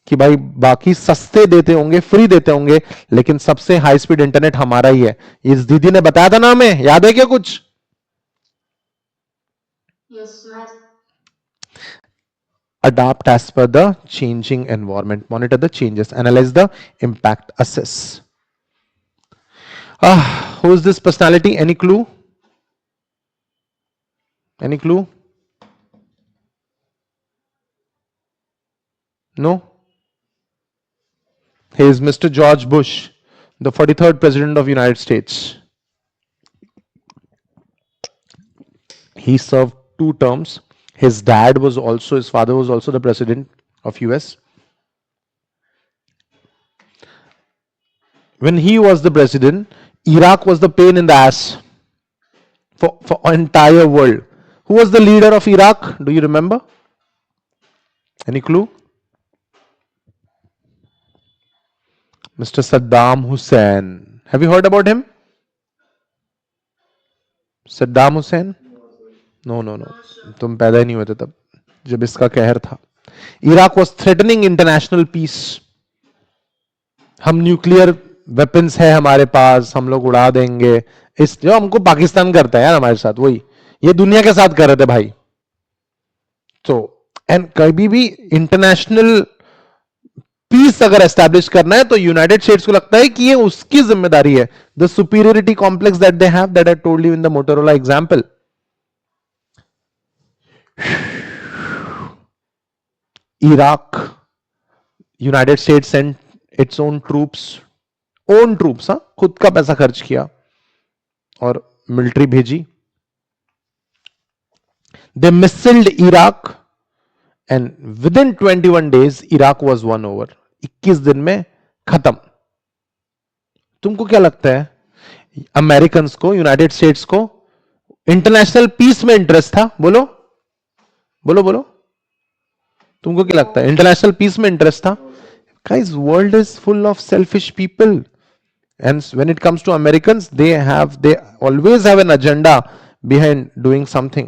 कि भाई बाकी सस्ते देते होंगे, फ्री देते होंगे, लेकिन सबसे हाई स्पीड इंटरनेट हमारा ही है. इस दीदी ने बताया था ना हमें, याद है क्या कुछ? Yes, sir. Adapt as per the changing environment, monitor the changes, analyze the impact, assess. Who is this personality? Any clue? Any clue? No? He is Mr. George Bush, the 43rd president of United States. He served 2 terms. His father was also the president of US. When he was the president, Iraq was the pain in the ass for entire world. Who was the leader of Iraq? Do you remember? Any clue? Mr. Saddam Hussein. Have you heard about him? Saddam Hussein? No. तुम पैदा ही नहीं हुए थे तब जब इसका कहर था. Iraq was threatening international peace. हम न्यूक्लियर वेपन्स है हमारे पास, हम लोग उड़ा देंगे. इस जो हमको पाकिस्तान करता है यार हमारे साथ, वही ये दुनिया के साथ कर रहे थे भाई. तो एंड कभी भी इंटरनेशनल पीस अगर एस्टैब्लिश करना है तो यूनाइटेड स्टेट्स को लगता है कि ये उसकी जिम्मेदारी है. The superiority complex that they have, that I told you in the Motorola example. Iraq, United States sent its own troops, हाँ, खुद का पैसा खर्च किया और मिलिट्री भेजी. They missiled Iraq and within 21 days Iraq was won over. 21 दिन में खत्म. तुमको क्या लगता है, अमेरिकन को, यूनाइटेड स्टेट्स को इंटरनेशनल पीस में इंटरेस्ट था? बोलो बोलो बोलो, तुमको क्या लगता है, इंटरनेशनल पीस में इंटरेस्ट था? Guys, world is full of selfish people, and when it comes to Americans, they always have an agenda behind doing something.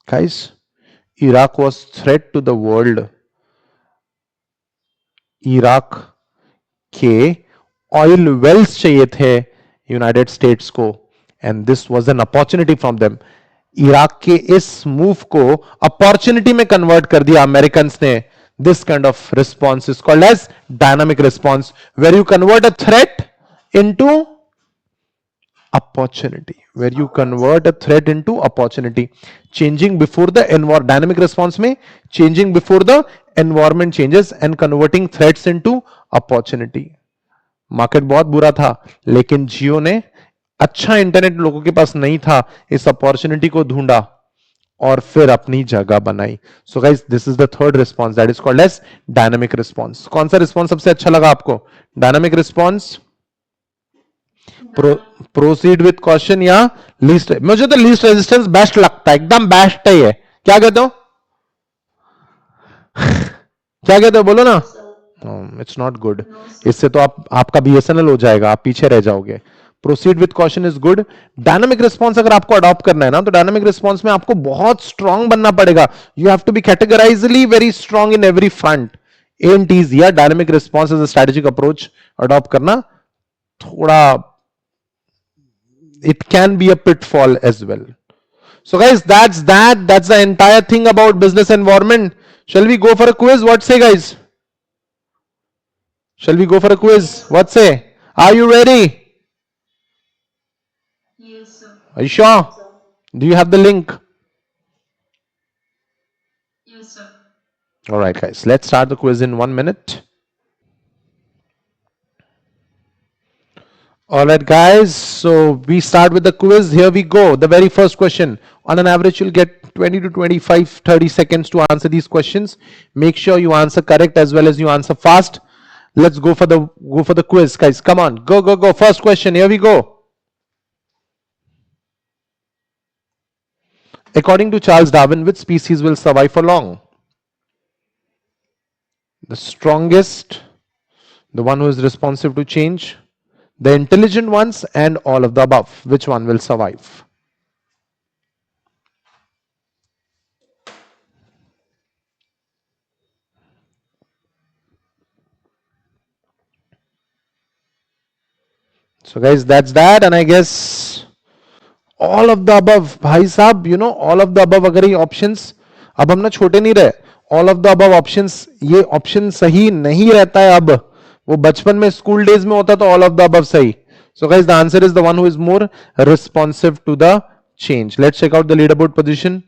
Guys, Iraq was threat to the world. Iraq के oil Wales चाहिए थे United states को, and this was an opportunity from them. Iraq के इस move को opportunity में convert कर दिया अमेरिकन ने। This kind of response is called as dynamic response, where you convert a threat into opportunity, where you convert a threat into opportunity, changing before the dynamic response में changing before the environment changes and converting threats into opportunity। Market बहुत बुरा था, लेकिन जियो ने अच्छा internet लोगों के पास नहीं था, इस अपॉर्चुनिटी को ढूंढा और फिर अपनी जगह बनाई। So guys, this is the third response, that is called as dynamic response. कौन सा रिस्पॉन्स सबसे अच्छा लगा आपको? Dynamic response, proceed with caution या लीस्ट? मुझे तो लीस्ट रेजिस्टेंस बेस्ट लगता है, एकदम बेस्ट है ये। क्या कहते हो? क्या कहते हो, बोलो ना। इट्स नॉट गुड, इससे तो आपका बीएसएनएल हो जाएगा, आप पीछे रह जाओगे। Proceed with caution is good. Dynamic response अगर आपको अडॉप्ट करना है ना, तो डायनामिक रिस्पॉन्स में आपको बहुत स्ट्रांग बनना पड़ेगा। You have to be categorically very strong in every front. And is या dynamic response is a strategic approach adopt करना थोड़ा, it can be a pitfall as well. So guys, that's the entire thing about business environment. Shall we go for a quiz? What say, guys? Shall we go for a quiz? What say? Are you ready? Yes, sir. Are you sure? Do you have the link? Yes, sir. All right, guys, let's start the quiz in 1 minute. All right, guys, so we start with the quiz. Here we go. The very first question. On an average, you'll get 20 to 25, 30 seconds to answer these questions. Make sure you answer correct as well as you answer fast. Let's go for the quiz, guys. Come on, go. First question. Here we go. According to Charles Darwin, which species will survive for long? The strongest, the one who is responsive to change, the intelligent ones, and all of the above. Which one will survive? So guys, that's that, and I guess all of the above। भाई साहब, you know, all of the above अगर ये options, अब हम ना छोटे नहीं रहे, all of the above options, ये option सही नहीं रहता है अब। वो बचपन में स्कूल डेज में होता तो all of the above सही। So guys, the answer is the one who is more responsive to the change. Let's check out the leaderboard position.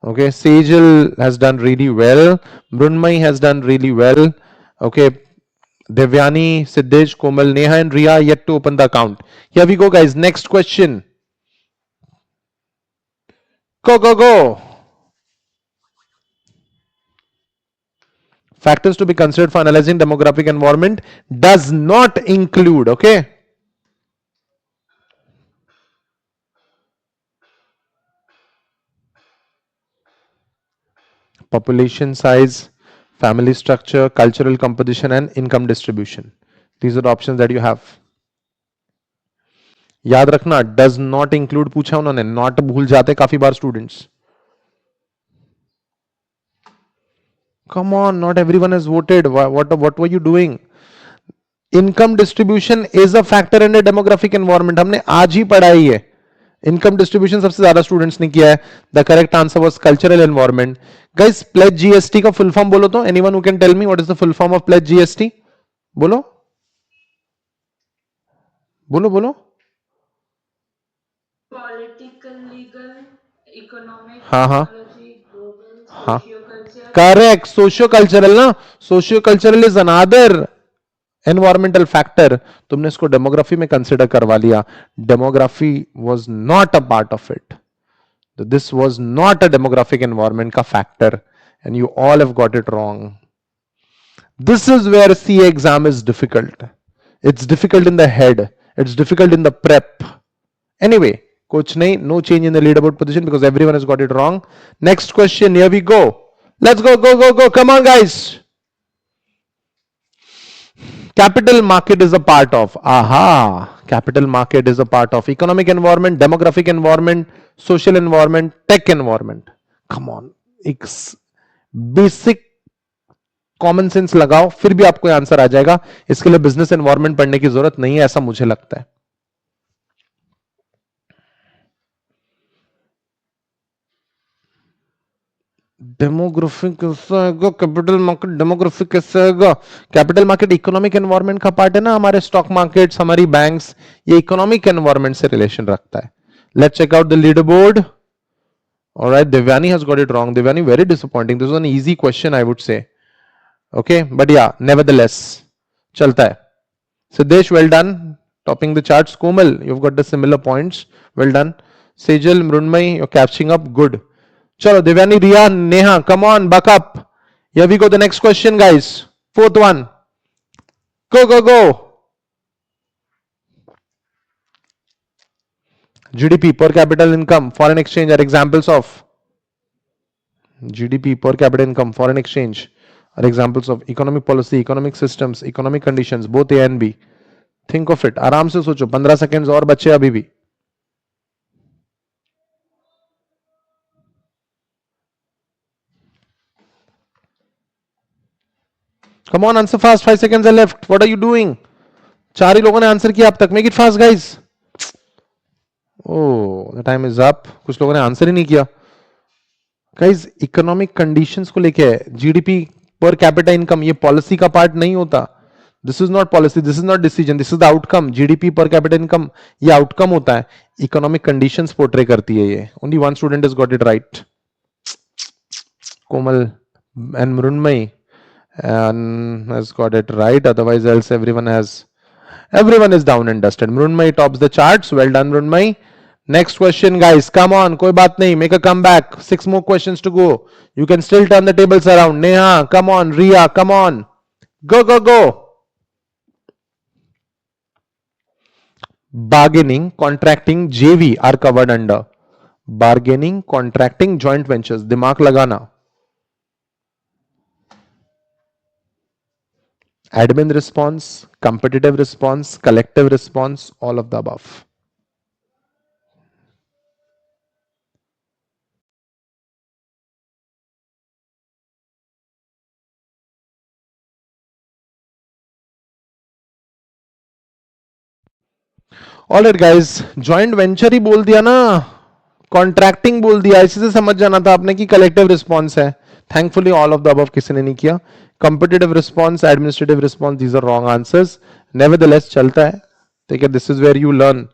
Okay, Sejal has done really well. Brunmai has done really well. Okay, Devyani, Siddesh, Komal, Neha and Riya yet to open the account. Here we go, guys. Next question. Go. Factors to be considered for analyzing demographic environment does not include, okay? Population size, family structure, cultural composition and income distribution. These are the options that you have. याद रखना, does not include पूछा उन्होंने, not भूल जाते काफी बार students. Come on, not everyone has voted. What were you doing? Income distribution is a factor in a demographic environment. हमने आज ही पढ़ा ही है। इनकम डिस्ट्रीब्यूशन सबसे ज्यादा स्टूडेंट्स ने किया है। The correct answer was cultural environment. Guys, pledge GST का फुल फॉर्म बोलो तो, anyone who can tell me what is the full form of pledge GST? बोलो बोलो बोलो। Political, legal, economic, हाँ हाँ technology, global, हाँ, socio-culture. करेक्ट। सोशियो कल्चरल ना, socio cultural is another environmental factor. तुमने इसको डेमोग्राफी में कंसिडर करवा लिया। Demography was not a part of it. This was not a demographic environment का factor, and you all have got it wrong. This is where CA exam is difficult. It's difficult in the head. It's difficult in the prep. Anyway, coach nahi, no change in the leaderboard position because everyone has got it wrong. Next question. Here we go. Let's go. Come on, guys. Capital market is a part of. Aha. Capital market is a part of economic environment, demographic environment, social environment, tech environment. Come on. It's basic common sense लगाओ, फिर भी आपको answer आ जाएगा। इसके लिए business environment पढ़ने की जरूरत नहीं है, ऐसा मुझे लगता है। डेमोग्राफिक कैसा आएगा, कैपिटल मार्केट डेमोग्राफिक कैसे आएगा? कैपिटल मार्केट इकोनॉमिक एनवायरनमेंट का पार्ट है ना, हमारे स्टॉक मार्केट्स, हमारी बैंक्स, ये इकोनॉमिक एनवायरनमेंट से रिलेशन रखता है। Let's check out the leader board. Alright, Devyani has got it wrong. Devyani, very disappointing, this was an easy question I would say. Okay, but या नेवरदलेस चलता है। Siddhesh, well done, topping the charts. Komal, you have got the similar points, well done. Sejal, Mrinmayi, you are catching up, good. चलो Devyani, Riya, Neha, come on, buck up. Here we go, the next question, guys. Fourth one. Go, go, go. GDP, per capita income, foreign exchange are examples of. GDP, per capita income, foreign exchange are examples of economic policy, economic systems, economic conditions, both A and B. Think of it. आराम से सोचो, 15 seconds और बचे अभी भी। Come on, answer fast. 5 seconds are left. What are you doing? 4 ही लोगों ने answer किया अब तक। Make it fast, guys. Oh, the time is up. कुछ लोगों ने आंसर ही नहीं किया। गाइस, इकोनॉमिक कंडीशंस को लेके है। जीडीपी पर कैपिटा इनकम ये पॉलिसी का पार्ट नहीं होता। This is not policy, this is not decision, this is the outcome. GDP per capita income ये आउटकम होता है, इकोनॉमिक कंडीशंस पोर्ट्रे करती है ये। Only one student has got it right, Komal and Mrunmayi has got it right, otherwise else everyone is down and dusted. Mrunmay tops the charts, well done Mrunmay. Next question, guys, come on, koi baat nahi, make a comeback. 6 more questions to go, you can still turn the tables around. Neha, come on. Riya, come on, go, go, go. Bargaining, contracting, JV are covered under bargaining, contracting, joint ventures. दिमाग लगाना. Admin response, competitive response, collective response, all of the above. All right guys, joint venture ही बोल दिया ना, contracting बोल दिया, इसी से समझ जाना था आपने कि कलेक्टिव रिस्पॉन्स है। Thankfully all of the above किसी ने नहीं किया। Competitive response, administrative response, these are wrong answers. Nevertheless चलता है, ठीक है, this is where you learn.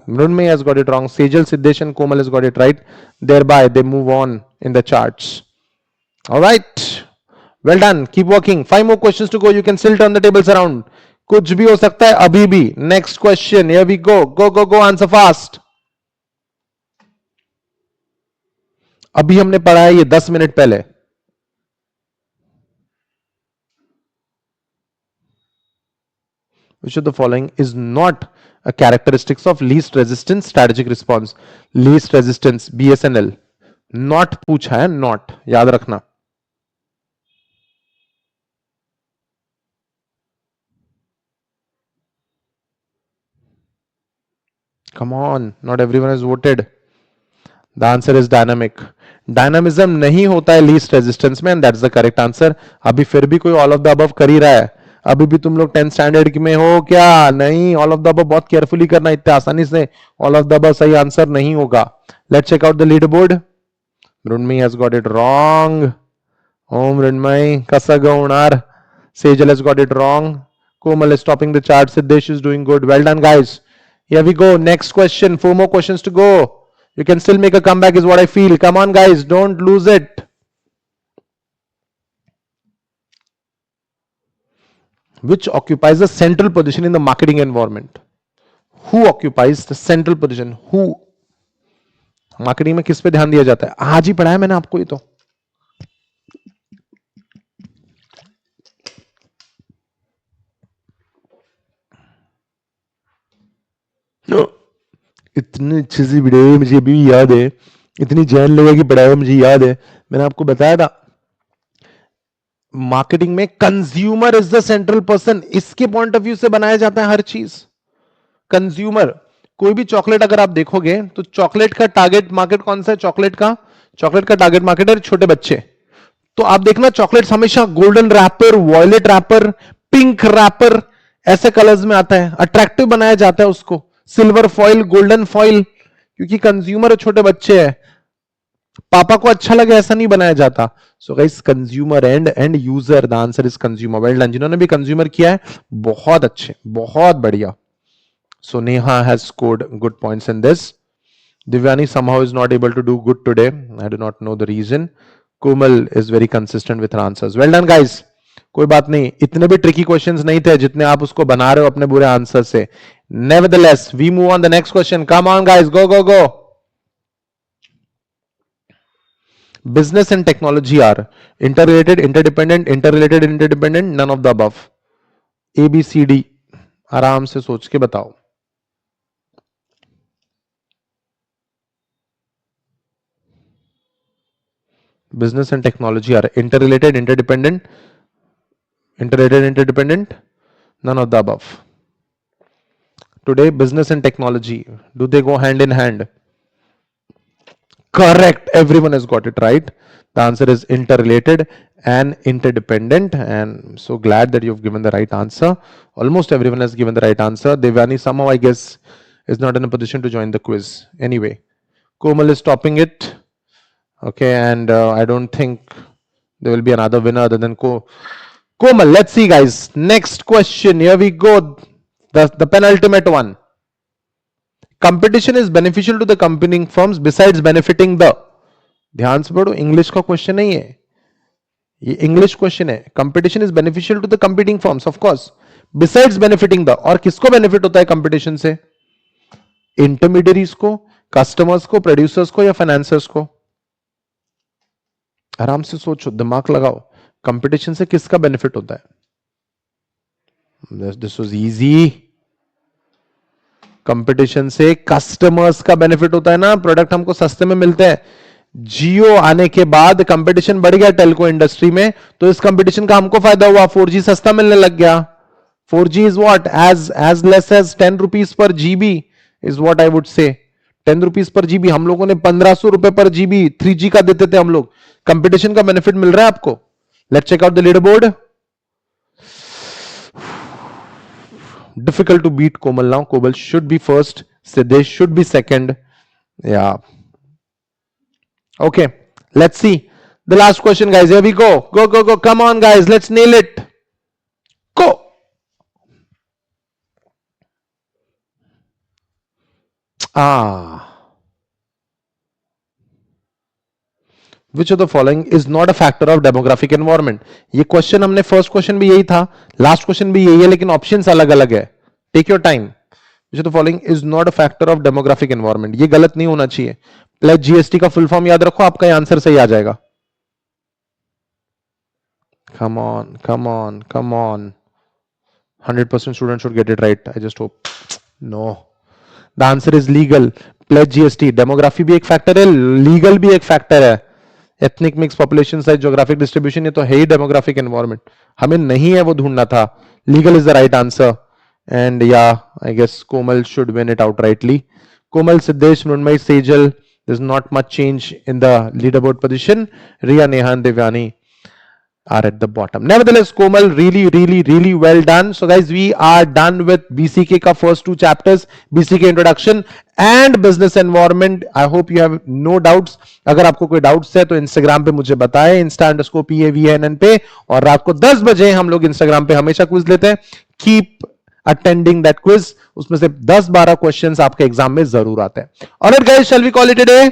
Mrunmay has got it wrong. Sejal, Siddesh and Komal has got it right. Thereby they move on in the charts. All right, well done, keep working. 5 more questions to go, you can still turn the tables around. कुछ भी हो सकता है अभी भी। Next question, here we go, go, go, go, answer fast. अभी हमने पढ़ा है ये 10 मिनट पहले। Which of the following is not a characteristics of least resistance strategic response? Least resistance, BSNL, not पूछा है, not याद रखना। Come on, not everyone has voted. The answer is dynamic. Dynamism नहीं होता है लीस्ट रेजिस्टेंस में, and that's the correct answer. अभी फिर भी कोई ऑल ऑफ द अबव कर ही रहा है। अभी भी तुम लोग 10th स्टैंडर्ड में हो क्या? नहीं, ऑल ऑफ द अबव बहुत केयरफुली करना, इतने आसानी से ऑल ऑफ द अबव सही आंसर नहीं होगा। Let's check out the leader board. Mrunmayi has got it wrong. Oh, Mrunmay, Kasagaunar. Sejal has got it wrong. Komal is topping the chart. Siddesh is doing good. Well done, guys. Here we go. Next question. 4 more questions to go. You can still make a comeback is what I feel. Come on, guys. Don't lose it. Which occupies a central position in the marketing environment? Who occupies the central position? Who? Marketing में किस पे ध्यान दिया जाता है? आज ही पढ़ाया मैंने आपको ये तो। इतनी अच्छी सी वीडियो मुझे अभी याद है, इतनी जैन लोगों की पढ़ाई मुझे याद है। मैंने आपको बताया था मार्केटिंग में consumer is the central person, इसके पॉइंट ऑफ व्यू से बनाया जाता है हर चीज। कंज्यूमर, कोई भी चॉकलेट अगर आप देखोगे तो चॉकलेट का टारगेट मार्केट कौन सा है? चॉकलेट का टारगेट मार्केट है छोटे बच्चे। तो आप देखना चॉकलेट्स हमेशा golden wrapper, violet wrapper, pink wrapper ऐसे कलर्स में आता है, अट्रैक्टिव बनाया जाता है उसको, सिल्वर फॉइल, गोल्डन फॉइल, क्योंकि कंज्यूमर छोटे बच्चे हैं, पापा को अच्छा लगे ऐसा नहीं बनाया जाता. So guys consumer and user, the answer is consumer. Well done, जिन्होंने भी कंज्यूमर किया है बहुत अच्छे, बहुत बढ़िया. So Neha has scored good points in this. Divyani somehow is not able to do good today. I do not know the reason. Komal is very consistent with her answers. Well done, guys. कोई बात नहीं, इतने भी tricky questions नहीं थे जितने आप उसको बना रहे हो अपने बुरे आंसर से. Nevertheless, we move on the next question. Come on, guys, go, go, go. Business and technology are interrelated, interdependent, interrelated, interdependent, none of the above. A, B, C, D. आराम से सोच के बताओ. Business and technology are interrelated, interdependent, interrelated, interdependent, none of the above. Today, business and technology, do they go hand in hand? Correct. Everyone has got it right. The answer is interrelated and interdependent. And I'm so glad that you've given the right answer. Almost everyone has given the right answer. Devani somehow, I guess, is not in a position to join the quiz. Anyway, Komal is topping it. Okay, and I don't think there will be another winner other than Komal. Let's see, guys. Next question. Here we go. The penultimate one. Competition is beneficial to the competing firms besides benefiting the. ध्यान से पढ़ो, English का question नहीं है ये, English question है. Competition is beneficial to the competing firms, of course, besides benefiting the. और किसको बेनिफिट होता है कंपटीशन से? इंटरमीडियरीज को, कस्टमर्स को, प्रोड्यूसर्स को, या फाइनेंसर्स को? आराम से सोचो, दिमाग लगाओ. कंपटीशन से किसका बेनिफिट होता है? This was easy. कंपटीशन से कस्टमर्स का बेनिफिट होता है ना, प्रोडक्ट हमको सस्ते में मिलते हैं. जियो आने के बाद कंपटीशन बढ़ गया टेलको इंडस्ट्री में, तो इस कंपटीशन का हमको फायदा हुआ. 4G सस्ता मिलने लग गया. 4G is what, as less as 10 rupees पर GB is what I would say. 10 rupees पर जीबी. हम लोगों ने 1500 रुपए पर जीबी 3G का देते थे हम लोग. कंपटीशन का बेनिफिट मिल रहा है आपको. Let's check out the leader board. Difficult to beat Komal now. Komal should be first. Siddesh should be second. Yeah. Okay. Let's see. The last question, guys. Here we go. Go, go, go. Come on, guys. Let's nail it. Go. Which of the following is not a factor of demographic environment? ये question हमने first question भी यही था, last question भी यही है, लेकिन options अलग अलग है. Take your time. Which of the following is not a factor of demographic environment? ये गलत नहीं होना चाहिए. प्लस जीएसटी का फुल फॉर्म याद रखो, आपका आंसर सही आ जाएगा. Come on, come on, come on. 100% students should get it right. I just hope. No. The answer is legal. Plus GST. Demography भी एक फैक्टर है, लीगल भी एक फैक्टर है. Ethnic mix, population size, geographic distribution, ये तो है ही demographic environment. हमें नहीं है वो ढूंढना था. Legal is the right answer. And yeah I guess Komal should win it outrightly. Komal, Siddhesh, Mrinmayi, Sejal, there's not much change in the leaderboard position. Riya, Neha and Devyani are at the bottom. Nevertheless, Komal, really well done. So guys, we are done with BCK का first 2 chapters, BCK introduction and business environment. I hope you have no doubts. अगर आपको कोई doubts है तो Instagram पे मुझे बताएं, Insta_PAVNN पे. और रात को 10 बजे हम लोग Instagram पे हमेशा क्विज लेते हैं. Keep attending that quiz. उसमें से 10-12 questions आपके एग्जाम में जरूर आते हैं. Alright guys, shall we call it a day?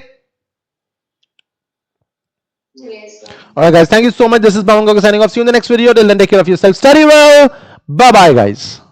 Yes, sir. Alright guys, thank you so much. This is Pawan Gogol signing off. See you in the next video. Till then, take care of yourself. Study well. Bye bye guys.